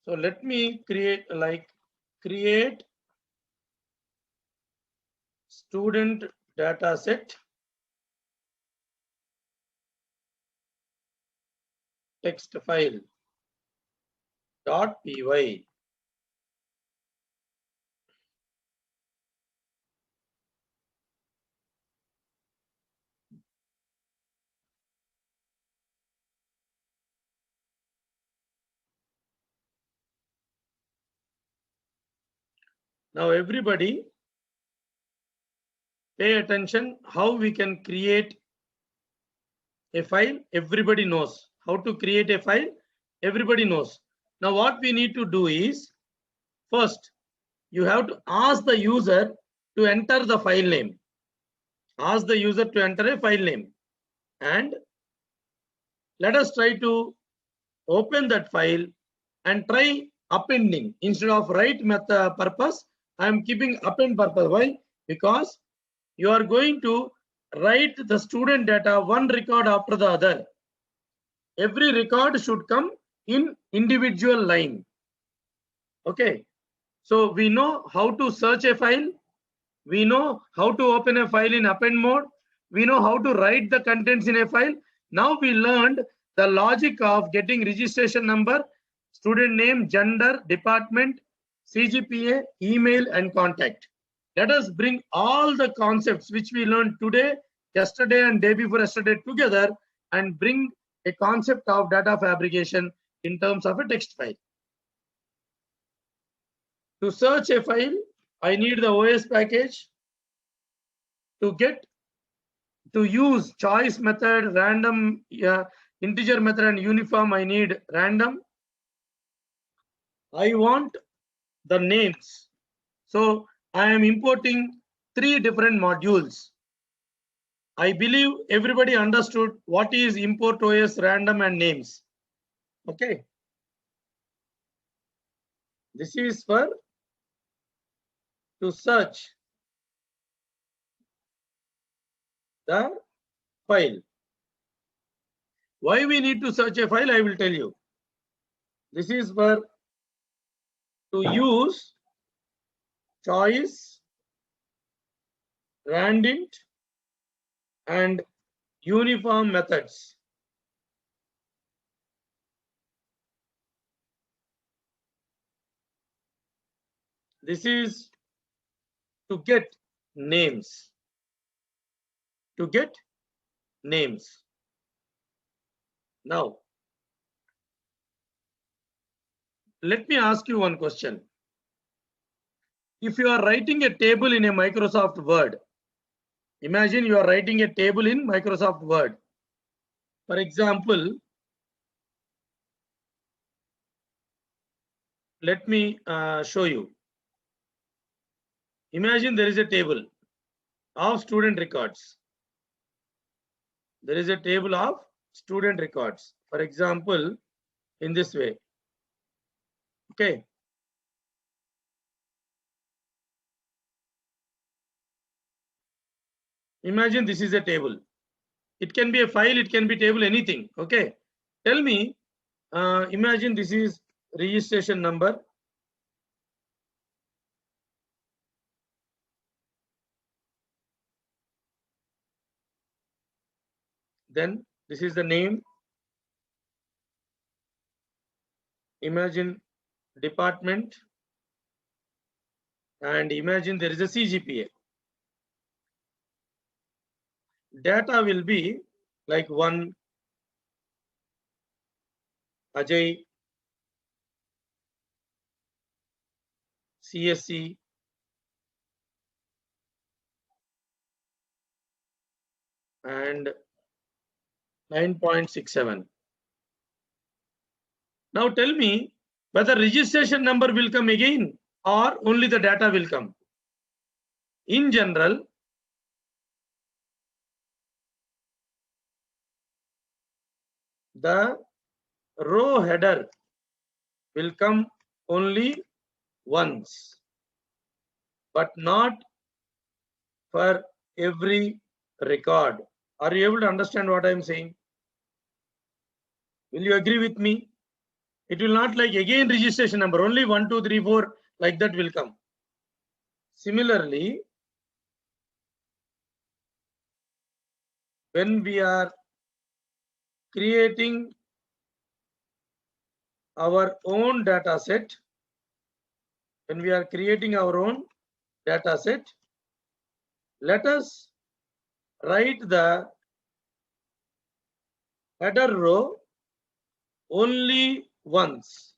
So let me create student data set text file .py. Now everybody pay attention how we can create a file. Everybody knows how to create a file. Everybody knows. Now what we need to do is, first you have to ask the user to enter the file name. Ask the user to enter a file name, and Let us try to open that file and try appending. Instead of write method purpose, I am keeping append purpose. Why? Because you are going to write the student data one record after the other. Every record should come in individual line. Okay. So we know how to search a file. We know how to open a file in append mode. We know how to write the contents in a file. Now we learned the logic of getting registration number, student name, gender, department, CGPA, email, and contact. Let us bring all the concepts which we learned today, yesterday, and day before yesterday together and bring a concept of data fabrication in terms of a text file. To search a file, I need the OS package. To use choice method, random, integer method, and uniform, I need random. I want the names. So I am importing 3 different modules. I believe everybody understood what is import OS, random, and names. Okay. This is for to search the file. Why we need to search a file, I will tell you. This is for to use choice, randint, and uniform methods. This is to get names. To get names. Now, let me ask you one question. If you are writing a table in a Microsoft Word, imagine you are writing a table in Microsoft Word. For example, let me show you. Imagine there is a table of student records. There is a table of student records. For example, in this way. Okay. Imagine this is a table. It can be a file, it can be table, anything. Okay. Tell me, imagine this is registration number. Then this is the name. Imagine department. And imagine there is a CGPA. Data will be like 1 Ajay, CSC, and 9.67. Now tell me whether registration number will come again or only the data will come. In general, the row header will come only once, but not for every record. Are you able to understand what I am saying? Will you agree with me? It will not like again registration number, only 1, 2, 3, 4 like that will come. Similarly, when we are creating our own data set, let us write the header row only once.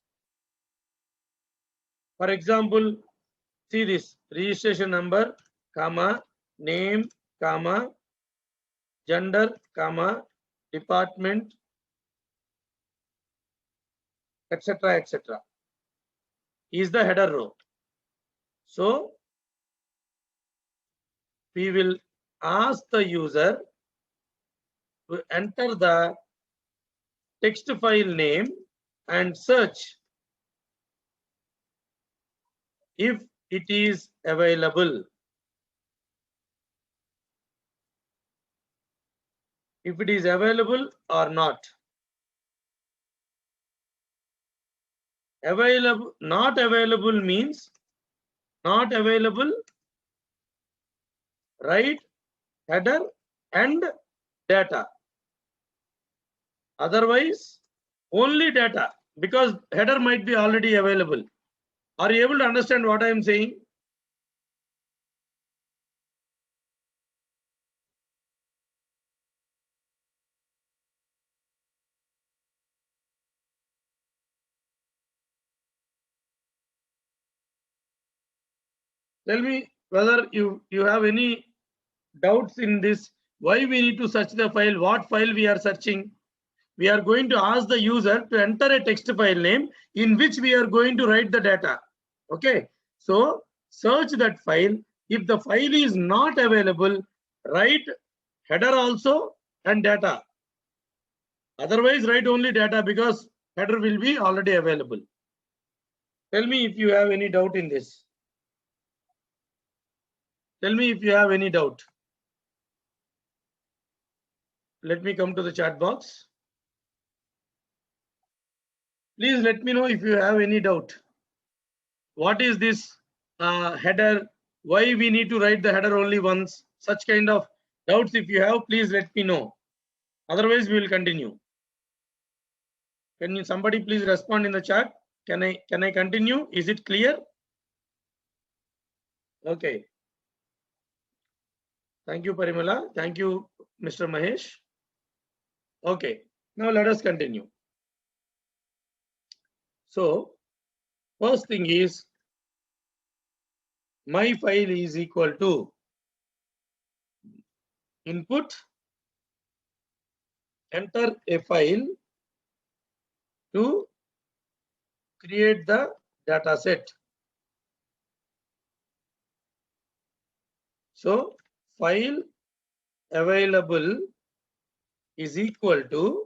For example, see this registration number, comma, name, comma, gender, comma, department, etc., etc. is the header row. So we will ask the user to enter the text file name and search if it is available. If it is available or not. Available, not available means not available, write header and data. Otherwise, only data, because header might be already available. Are you able to understand what I am saying? Tell me whether you have any doubts in this. Why we need to search the file? What file we are searching? We are going to ask the user to enter a text file name in which we are going to write the data. Okay, so search that file. If the file is not available, write header also and data. Otherwise, write only data, because header will be already available. Tell me if you have any doubt in this. Tell me if you have any doubt. Let me come to the chat box. Please let me know if you have any doubt. What is this header? Why we need to write the header only once? Such kind of doubts, if you have, please let me know. Otherwise, we will continue. Can somebody please respond in the chat? Can I continue? Is it clear? Okay. Thank you, Parimala. Thank you, Mr. Mahesh. Okay. Now let us continue. So first thing is, my file is equal to input, enter a file to create the data set. So file available is equal to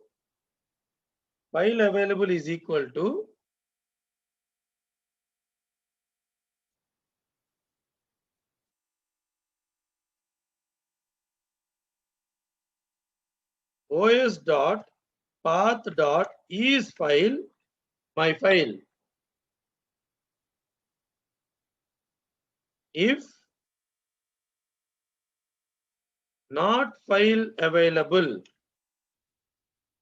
os.path.is file, my file. If not file available,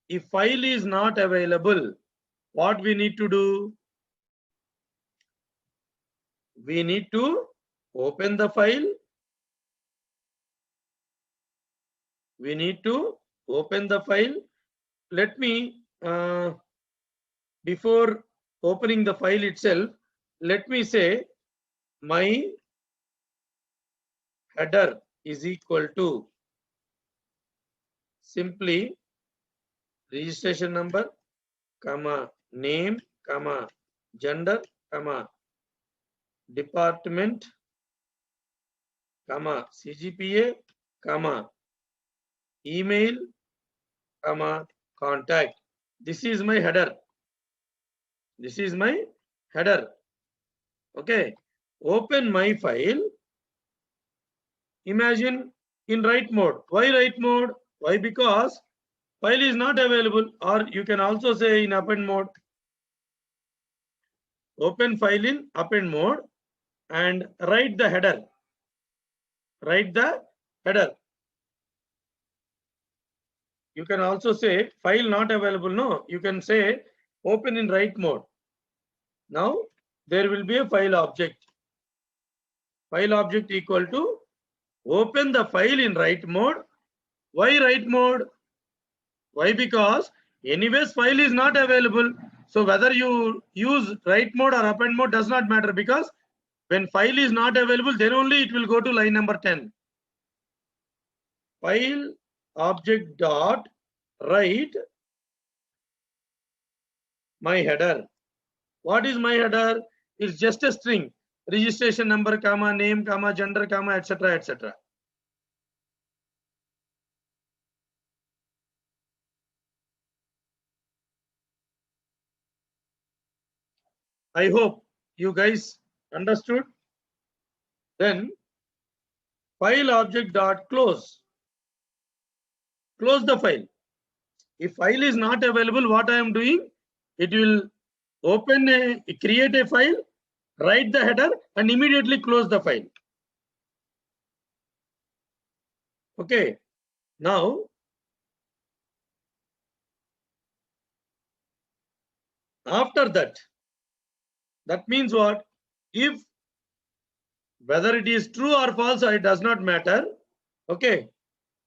if file is not available, what we need to do? We need to open the file. We need to open the file. Let me, before opening the file itself, let me say my header is equal to simply registration number, comma, name, comma, gender, comma, department, comma, CGPA, comma, email, comma, contact. This is my header. This is my header. Okay. Open my file. Imagine in write mode. Why write mode? Why? Because file is not available, or you can also say in append mode. Open file in append mode and write the header. Write the header. You can also say file not available. No, you can say open in write mode. Now there will be a file object. File object equal to open the file in write mode. Why write mode? Why? Because anyways file is not available. So whether you use write mode or append mode does not matter, because when file is not available, then only it will go to line number 10. File object dot write my header. What is my header? It's just a string. Registration number, comma, name, comma, gender, comma, etc., etc. I hope you guys understood. Then file object dot close. Close the file. If file is not available, what I am doing? It will create a file, write the header, and immediately close the file. Okay. Now, after that, that means what? If whether it is true or false, it does not matter. Okay.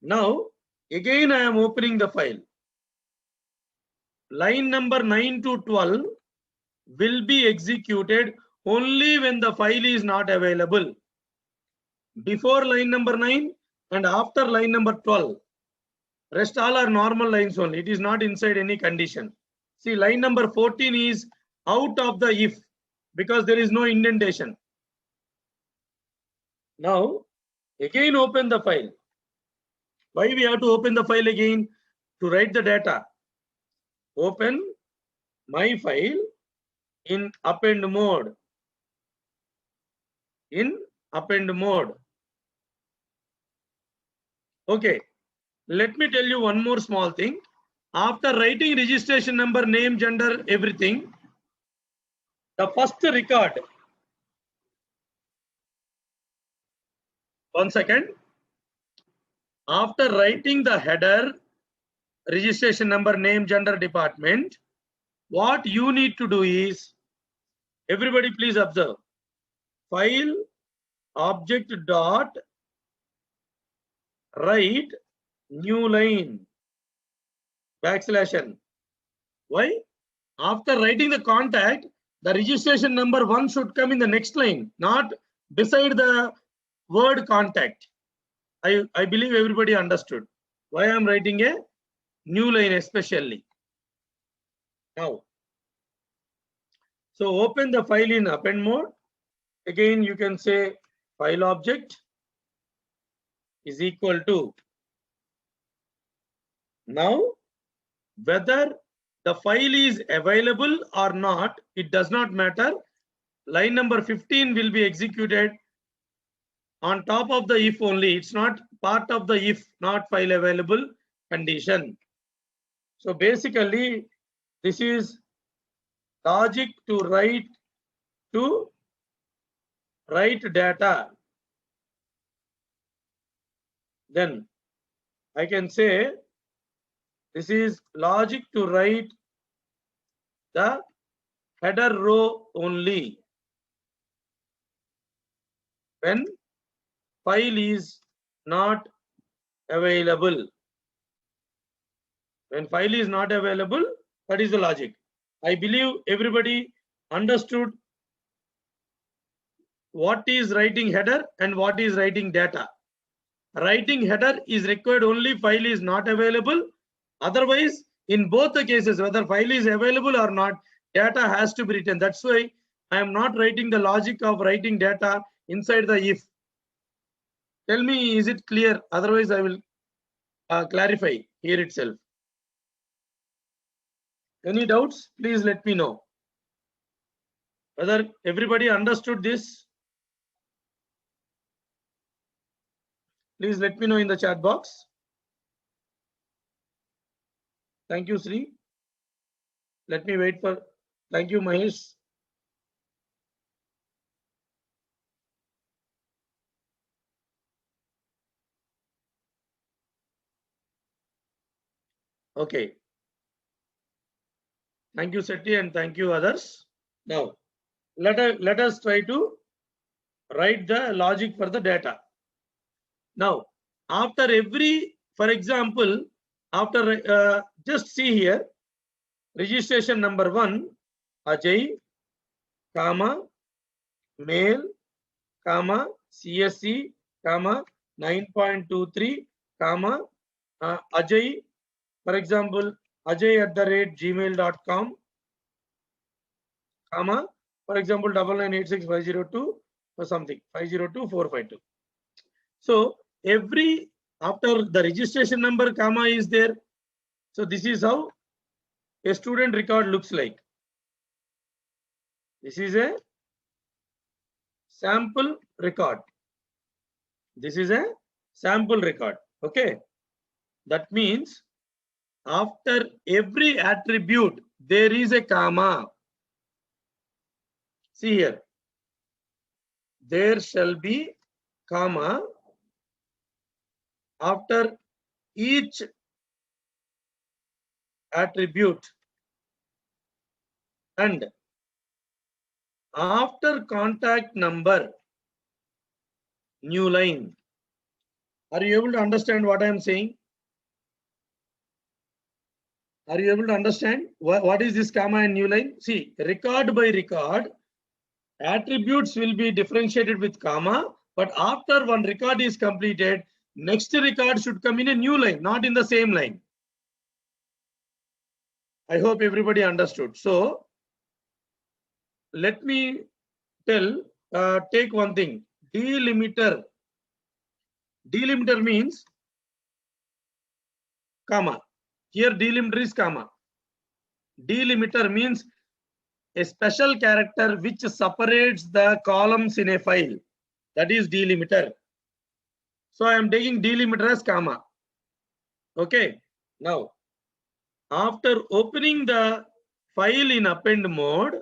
Now, again, I am opening the file. Line number 9 to 12 will be executed only when the file is not available. Before line number 9 and after line number 12. Rest all are normal lines only. It is not inside any condition. See, line number 14 is out of the if because there is no indentation. Now, again open the file. Why we have to open the file again? To write the data. Open my file in append mode. In append mode. Okay. Let me tell you one more small thing. After writing registration number, name, gender, everything, the first record. 1 second. After writing the header, registration number, name, gender, department, what you need to do is, everybody please observe, file object dot write new line \n. Why? After writing the contact, the registration number 1 should come in the next line, not beside the word contact. I believe everybody understood why I am writing a new line especially. Now, so open the file in append mode. Again, you can say file object is equal to. Now, whether the file is available or not, it does not matter. Line number 15 will be executed on top of the if only. It's not part of the if not file available condition. So basically, this is logic to write data. Then I can say this is logic to write the header row only when file is not available. When file is not available, that is the logic. I believe everybody understood what is writing header and what is writing data. Writing header is required only file is not available. Otherwise, in both the cases, whether file is available or not, data has to be written. That's why I am not writing the logic of writing data inside the if. Tell me, is it clear? Otherwise, I will clarify here itself. Any doubts? Please let me know. Whether everybody understood this? Please let me know in the chat box. Thank you, Sri. Let me wait for. Thank you, Mahesh. Okay. Thank you, Seti, and thank you, others. Now, let us try to write the logic for the data. Now, after every, for example, after just see here, registration number 1, Ajay, comma, male, comma, CSE, comma, 9.23, comma, Ajay, for example, ajay@gmail.com, comma, for example, 9986502 or something, 502452. So every after the registration number comma is there. So this is how a student record looks like. This is a sample record. This is a sample record. Okay. That means after every attribute, there is a comma. See here. There shall be comma after each attribute, and after contact number, new line. Are you able to understand what I am saying? Are you able to understand what is this comma and new line? See, record by record, attributes will be differentiated with comma, but after one record is completed, next record should come in a new line, not in the same line. I hope everybody understood. So let me take one thing. Delimiter. Delimiter means comma. Here delimiter is comma. Delimiter means a special character which separates the columns in a file. That is delimiter. So I am taking delimiter as comma. Okay. Now, after opening the file in append mode,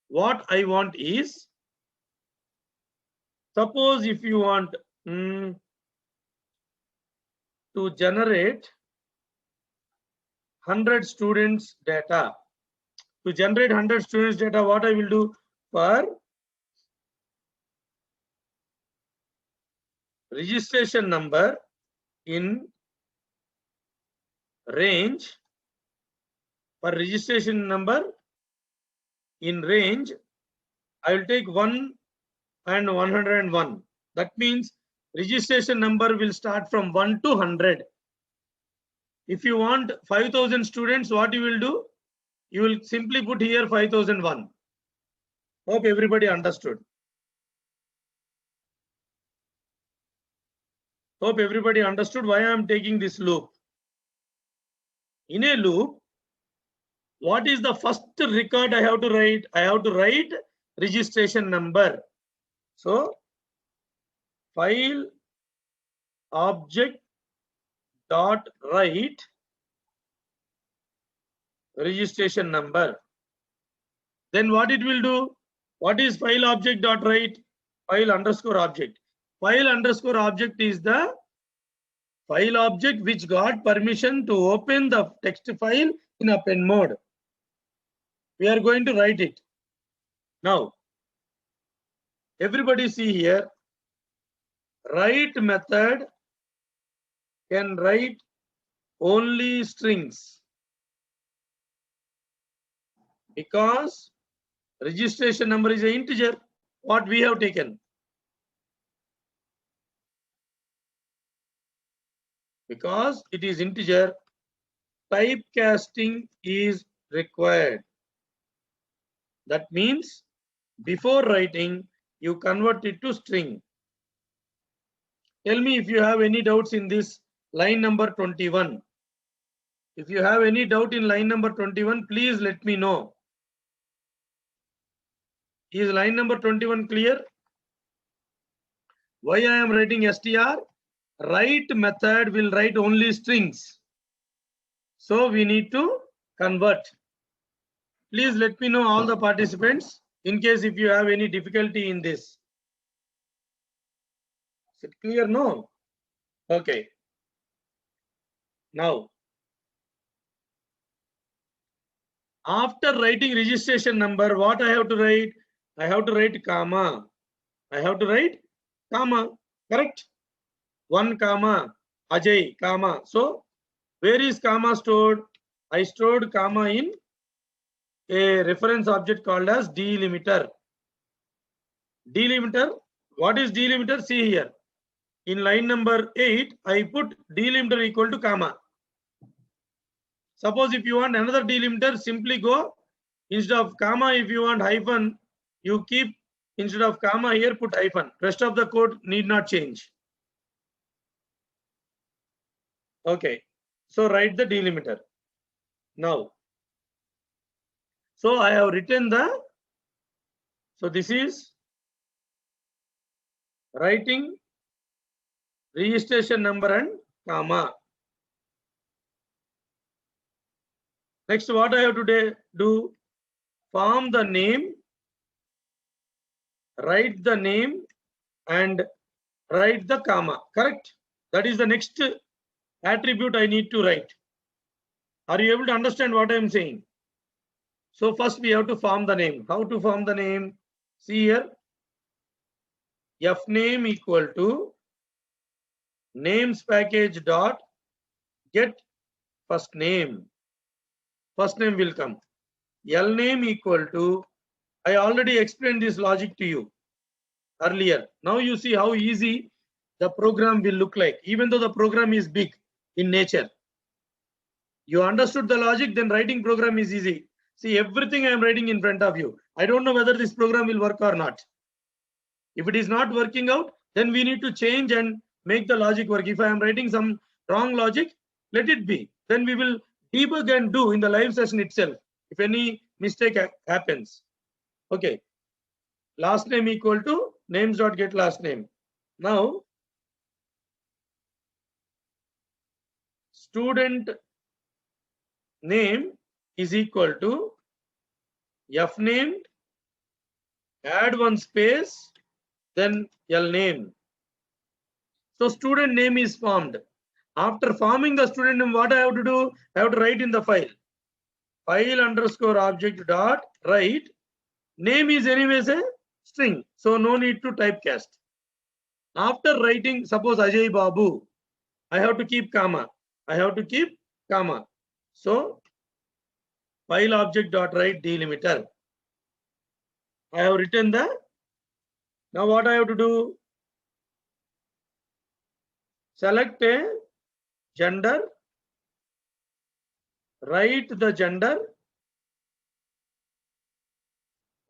what I want is, suppose if you want to generate 100 students data. To generate 100 students data, what I will do, for registration number in range, I will take 1 and 101. That means registration number will start from 1 to 100. If you want 5,000 students, what you will do? You will simply put here 5001. Hope everybody understood. Hope everybody understood why I am taking this loop. In a loop, what is the first record I have to write? I have to write registration number. So file object dot write registration number. Then what it will do? What is file object dot write? File underscore object. File underscore object is the file object which got permission to open the text file in append mode. We are going to write it. Now, everybody see here, write method can write only strings because registration number is an integer, what we have taken. Because it is integer, typecasting is required. That means before writing, you convert it to string. Tell me if you have any doubts in this line number 21. If you have any doubt in line number 21, please let me know. Is line number 21 clear? Why I am writing str? Write method will write only strings. So we need to convert. Please let me know, all the participants, in case if you have any difficulty in this. Is it clear? No? Okay. Now, after writing registration number, what I have to write? I have to write comma. I have to write comma. Correct? 1 comma Ajay comma. So where is comma stored? I stored comma in a reference object called as delimiter. Delimiter. What is delimiter? See here. In line number 8, I put delimiter equal to comma. Suppose if you want another delimiter, simply go instead of comma. If you want hyphen, you keep instead of comma here, put hyphen. Rest of the code need not change. Okay. So write the delimiter. Now, So I have written the, so this is writing registration number and comma. Next, what I have to do, form the name, write the name and write the comma, correct? That is the next attribute I need to write. Are you able to understand what I am saying? So first we have to form the name. How to form the name? See here, fname equal to names package dot get first name. First name will come. Lname equal to, I already explained this logic to you earlier. Now you see how easy the program will look like, even though the program is big in nature. You understood the logic, then writing program is easy. See, everything I am writing in front of you. I don't know whether this program will work or not. If it is not working out, then we need to change and make the logic work. If I am writing some wrong logic, let it be. Then we will debug and do in the live session itself if any mistake happens. Okay. Last name equal to names dot get last name. Now, student name is equal to fname, add one space, then lname. So student name is formed. After forming the student name, what I have to do? I have to write in the file. File underscore object dot write. Name is anyways a string, so no need to typecast. After writing, suppose Ajay Babu, I have to keep comma. I have to keep comma. So file object dot write delimiter. I have written the. Now what I have to do? Select a gender, write the gender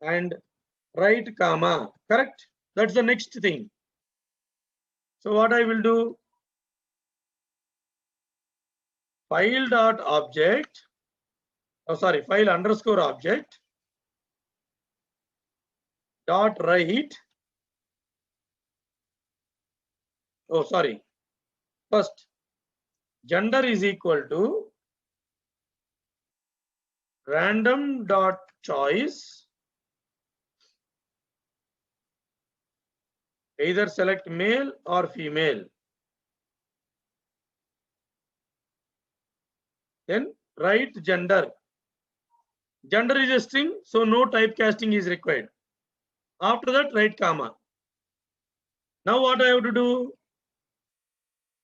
and write comma, correct? That's the next thing. So what I will do? File dot object, file underscore object dot write. First, gender is equal to random dot choice. Either select male or female. Then write gender. Gender is a string, so no typecasting is required. After that, write comma. Now what I have to do?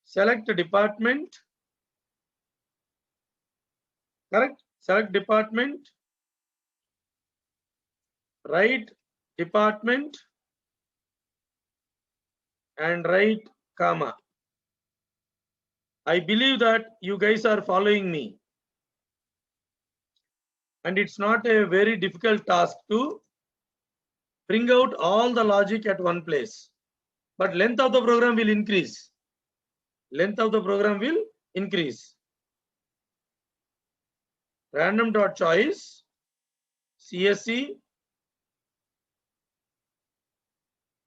Select department. Correct? Select department. Write department and write comma. I believe that you guys are following me. And it's not a very difficult task to bring out all the logic at one place. But length of the program will increase. Length of the program will increase. Random dot choice, CSE,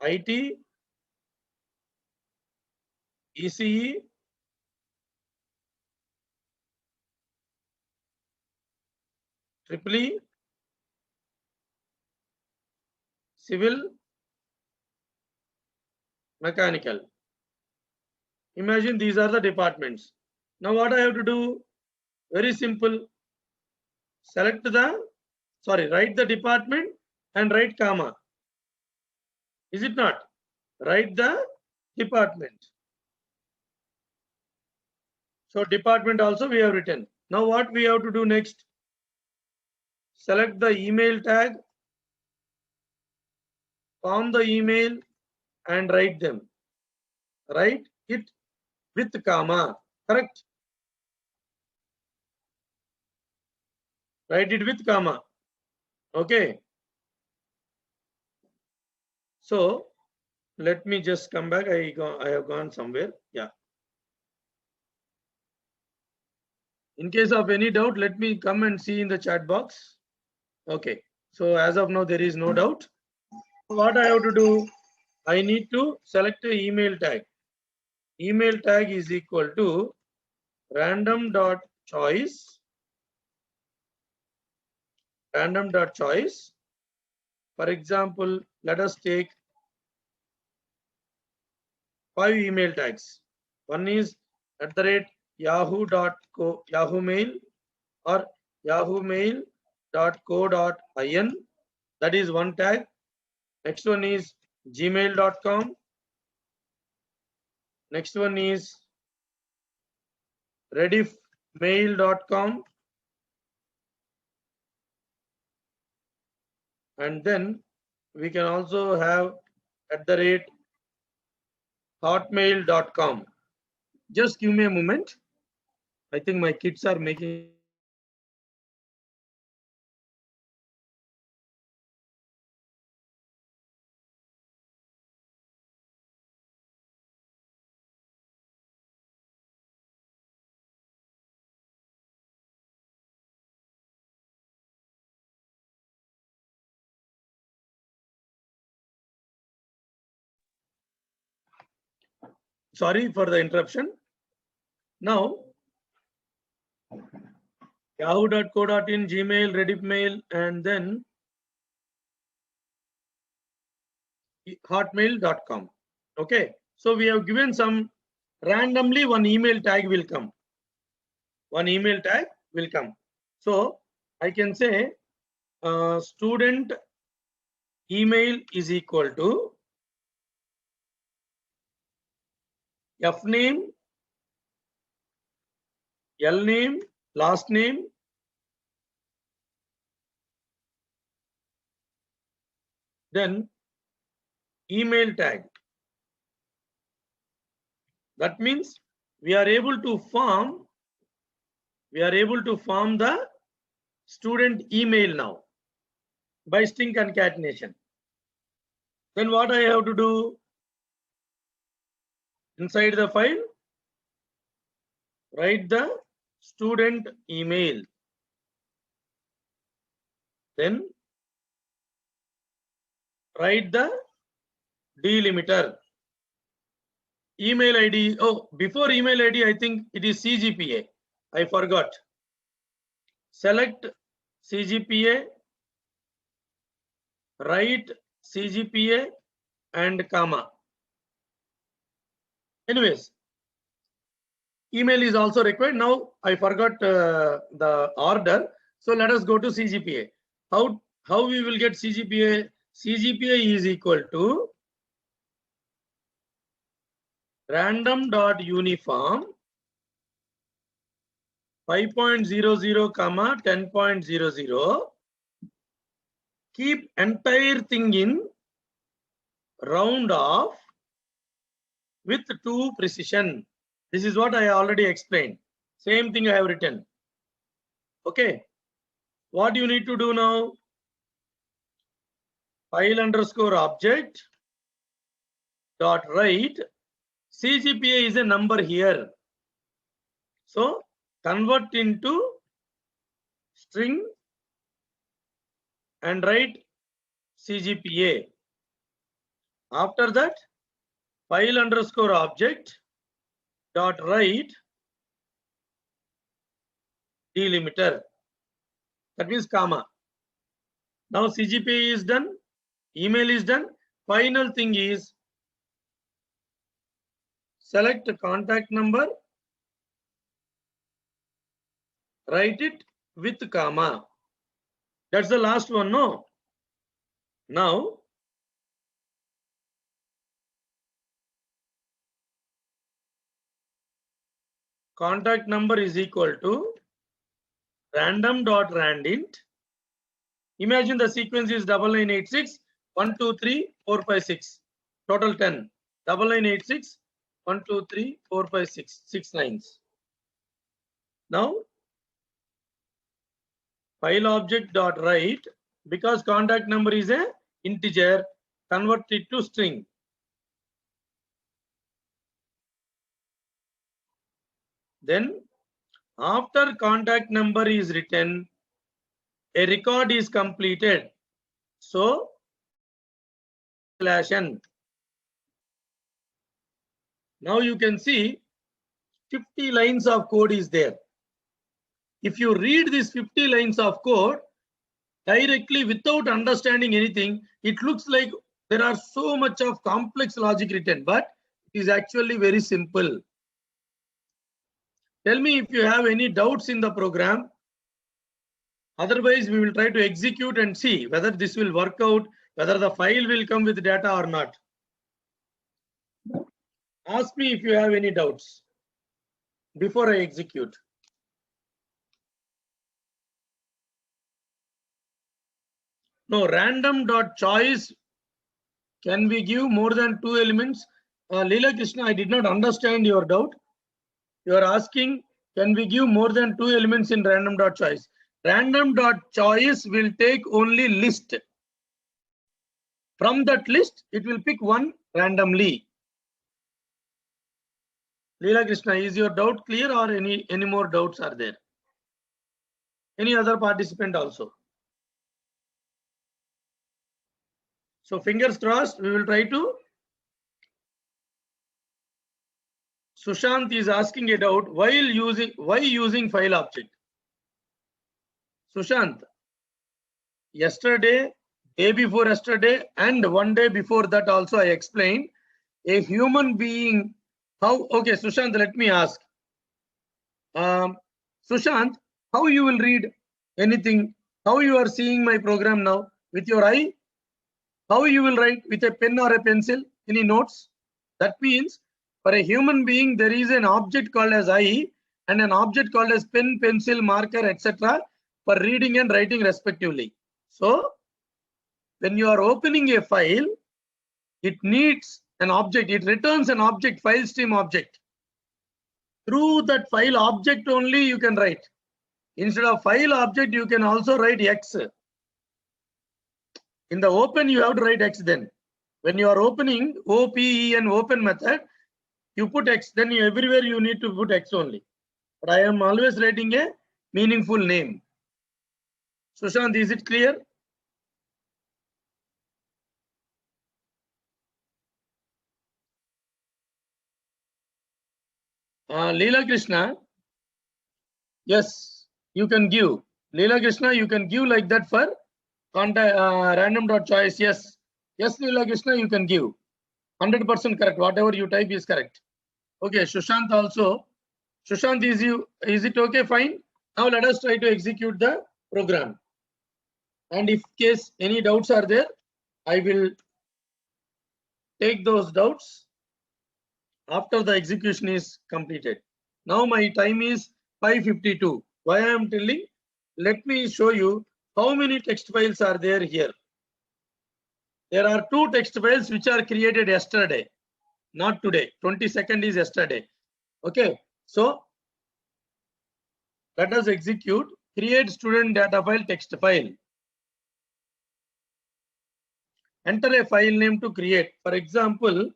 IT, ECE, Triple E, Civil, Mechanical. Imagine these are the departments. Now what I have to do? Very simple. Select the, write the department and write comma. Is it not? Write the department. So department also we have written. Now what we have to do next? Select the email tag, form the email and write them. Write it with comma, correct? Write it with comma. Okay. So let me just come back. I have gone somewhere. Yeah. In case of any doubt, let me come and see in the chat box. Okay. So as of now, there is no doubt. What I have to do, I need to select a email tag. Email tag is equal to random dot choice. Random dot choice. For example, let us take 5 email tags. One is @yahoo.co Yahoo Mail or yahoomail.co.in. That is one tag. Next one is gmail.com. Next one is rediffmail.com. And then we can also have @hotmail.com. Just give me a moment. I think my kids are making. Sorry for the interruption. Now, yahoo.co.in, Gmail, Rediffmail, and then hotmail.com. Okay. So we have given some randomly one email tag will come. One email tag will come. So I can say student email is equal to F name, L name, last name, then email tag. That means we are able to form the student email now by string concatenation. Then what I have to do inside the file? Write the student email. Then write the delimiter. Email ID. Oh, before email ID, I think it is CGPA. I forgot. Select CGPA, write CGPA and comma. Anyways, email is also required. Now I forgot the order. So let us go to CGPA. How we will get CGPA? CGPA is equal to random.uniform 5.00 comma 10.00. Keep entire thing in round off with 2 precision. This is what I already explained. Same thing I have written. Okay. What you need to do now? File underscore object dot write. CGPA is a number here. So convert into string and write CGPA. After that, file underscore object dot write delimiter. That means comma. Now CGPA is done, email is done. Final thing is select contact number, write it with comma. That's the last one, no? Now contact number is equal to random.randint. Imagine the sequence is 9986 1 2 3 4 5 6. Total 10. 9986 1 2 3 4 5 6. 6 lines. Now file object dot write, because contact number is a integer, convert it to string. Then after contact number is written, a record is completed. So, installation. Now you can see 50 lines of code is there. If you read these 50 lines of code directly without understanding anything, it looks like there are so much of complex logic written, but it is actually very simple. Tell me if you have any doubts in the program. Otherwise, we will try to execute and see whether this will work out, whether the file will come with data or not. Ask me if you have any doubts before I execute. No, random.choice. Can we give more than 2 elements? Leela Krishna, I did not understand your doubt. You are asking, can we give more than 2 elements in random.choice? Random.choice will take only list. From that list, it will pick one randomly. Leela Krishna, is your doubt clear or any more doubts are there? Any other participant also? So fingers crossed, we will try to. Sushant is asking a doubt, why using file object? Sushant, yesterday, day before yesterday, and one day before that also I explained a human being. How? Okay, Sushant, let me ask. Sushant, how you will read anything? How you are seeing my program now? With your eye? How you will write? With a pen or a pencil? Any notes? That means for a human being, there is an object called as eye and an object called as pen, pencil, marker, etc. for reading and writing respectively. So, when you are opening a file, it needs an object. It returns an object, file stream object. Through that file object only you can write. Instead of file object, you can also write X. In the open, you have to write X then. When you are opening OPEN open method, you put X, then everywhere you need to put X only. But I am always writing a meaningful name. Sushant, is it clear? Leela Krishna, yes, you can give. Leela Krishna, you can give like that for random.choice. Yes, yes, Leela Krishna, you can give. 100% correct. Whatever you type is correct. Okay, Sushant also. Sushant, is it okay? Fine. Now let us try to execute the program. And if case any doubts are there, I will take those doubts after the execution is completed. Now my time is 5:52. Why I am telling? Let me show you how many text files are there here. There are 2 text files which are created yesterday, not today. 22nd is yesterday. Okay, so let us execute create student data file text file. Enter a file name to create. For example,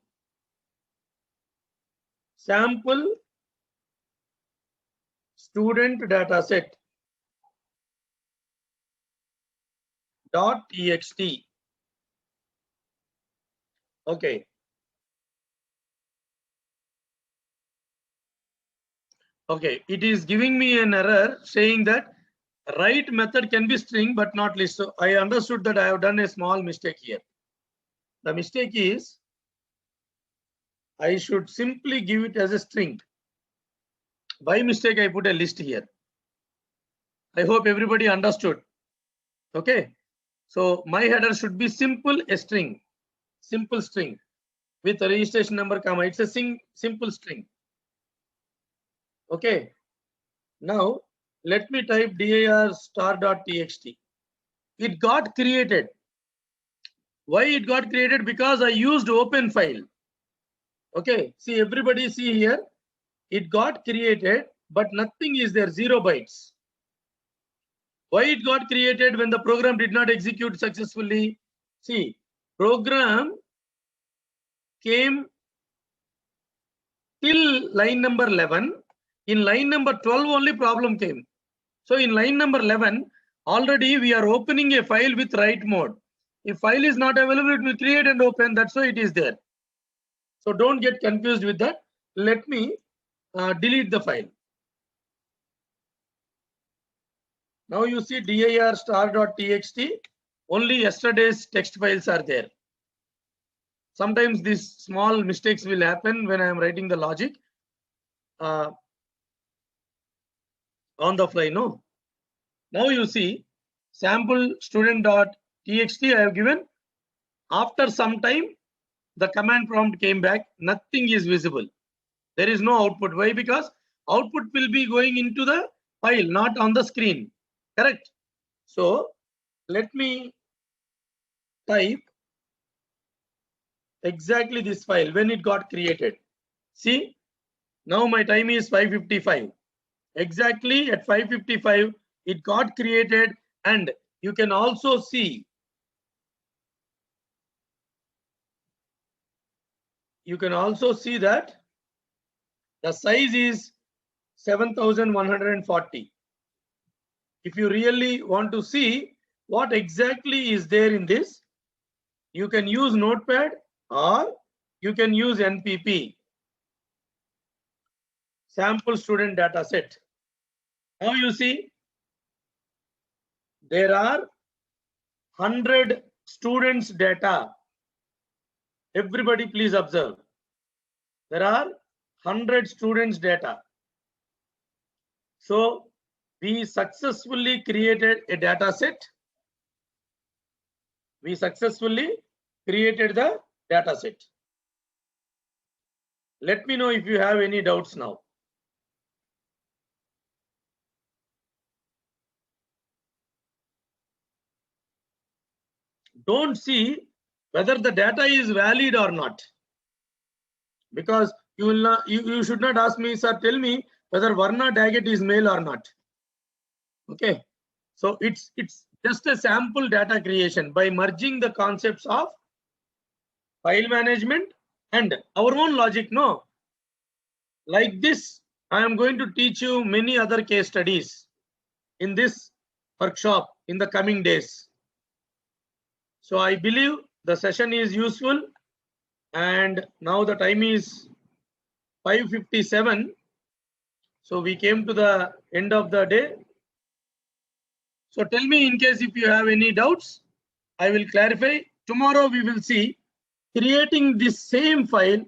sample student dataset .txt. Okay. Okay, it is giving me an error saying that write method can be string but not list. So I understood that I have done a small mistake here. The mistake is I should simply give it as a string. By mistake, I put a list here. I hope everybody understood. Okay. So my header should be simple a string, simple string with a registration number, comma. It's a simple string. Okay. Now let me type dir star.txt. It got created. Why it got created? Because I used open file. Okay. See, everybody see here. It got created, but nothing is there. 0 bytes. Why it got created when the program did not execute successfully? See, program came till line number 11. In line number 12 only problem came. So in line number 11, Already we are opening a file with write mode. If file is not available, it will create and open. That's why it is there. So don't get confused with that. Let me delete the file. Now you see dir star.txt. Only yesterday's text files are there. Sometimes these small mistakes will happen when I am writing the logic on the fly. No. Now you see sample student.txt I have given. After some time, the command prompt came back. Nothing is visible. There is no output. Why? Because output will be going into the file, not on the screen. Correct? So let me type exactly this file when it got created. See, now my time is 5:55. Exactly at 5:55, it got created, and you can also see. You can also see that the size is 7,140. If you really want to see what exactly is there in this, you can use Notepad or you can use NPP, sample student data set. Now you see there are 100 students data. Everybody please observe. There are 100 students data. So we successfully created a data set. We successfully created the data set. Let me know if you have any doubts now. Don't see whether the data is valid or not, because you will not, you should not ask me, sir, tell me whether Varna Daggett is male or not. Okay, so it's just a sample data creation by merging the concepts of file management and our own logic. No, like this, I am going to teach you many other case studies in this workshop in the coming days. So I believe the session is useful, and now the time is 5:57. So we came to the end of the day. So tell me in case if you have any doubts, I will clarify. Tomorrow we will see creating this same file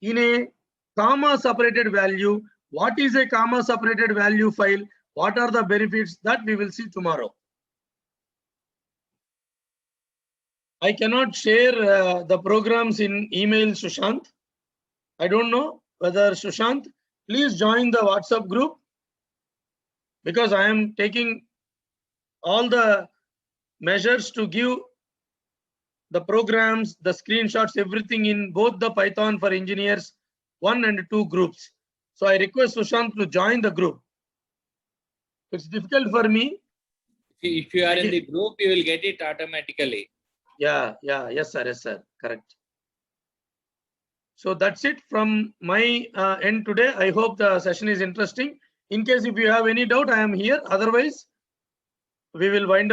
in a comma separated value. What is a comma separated value file? What are the benefits? That we will see tomorrow. I cannot share the programs in email, Sushant. I don't know whether Sushant, please join the WhatsApp group, because I am taking all the measures to give the programs, the screenshots, everything in both the Python for Engineers 1 and 2 groups. So I request Sushant to join the group. It's difficult for me. If you are in the group, you will get it automatically. Yeah, yes sir, correct. So that's it from my end today. I hope the session is interesting. In case if you have any doubt, I am here. Otherwise, we will wind up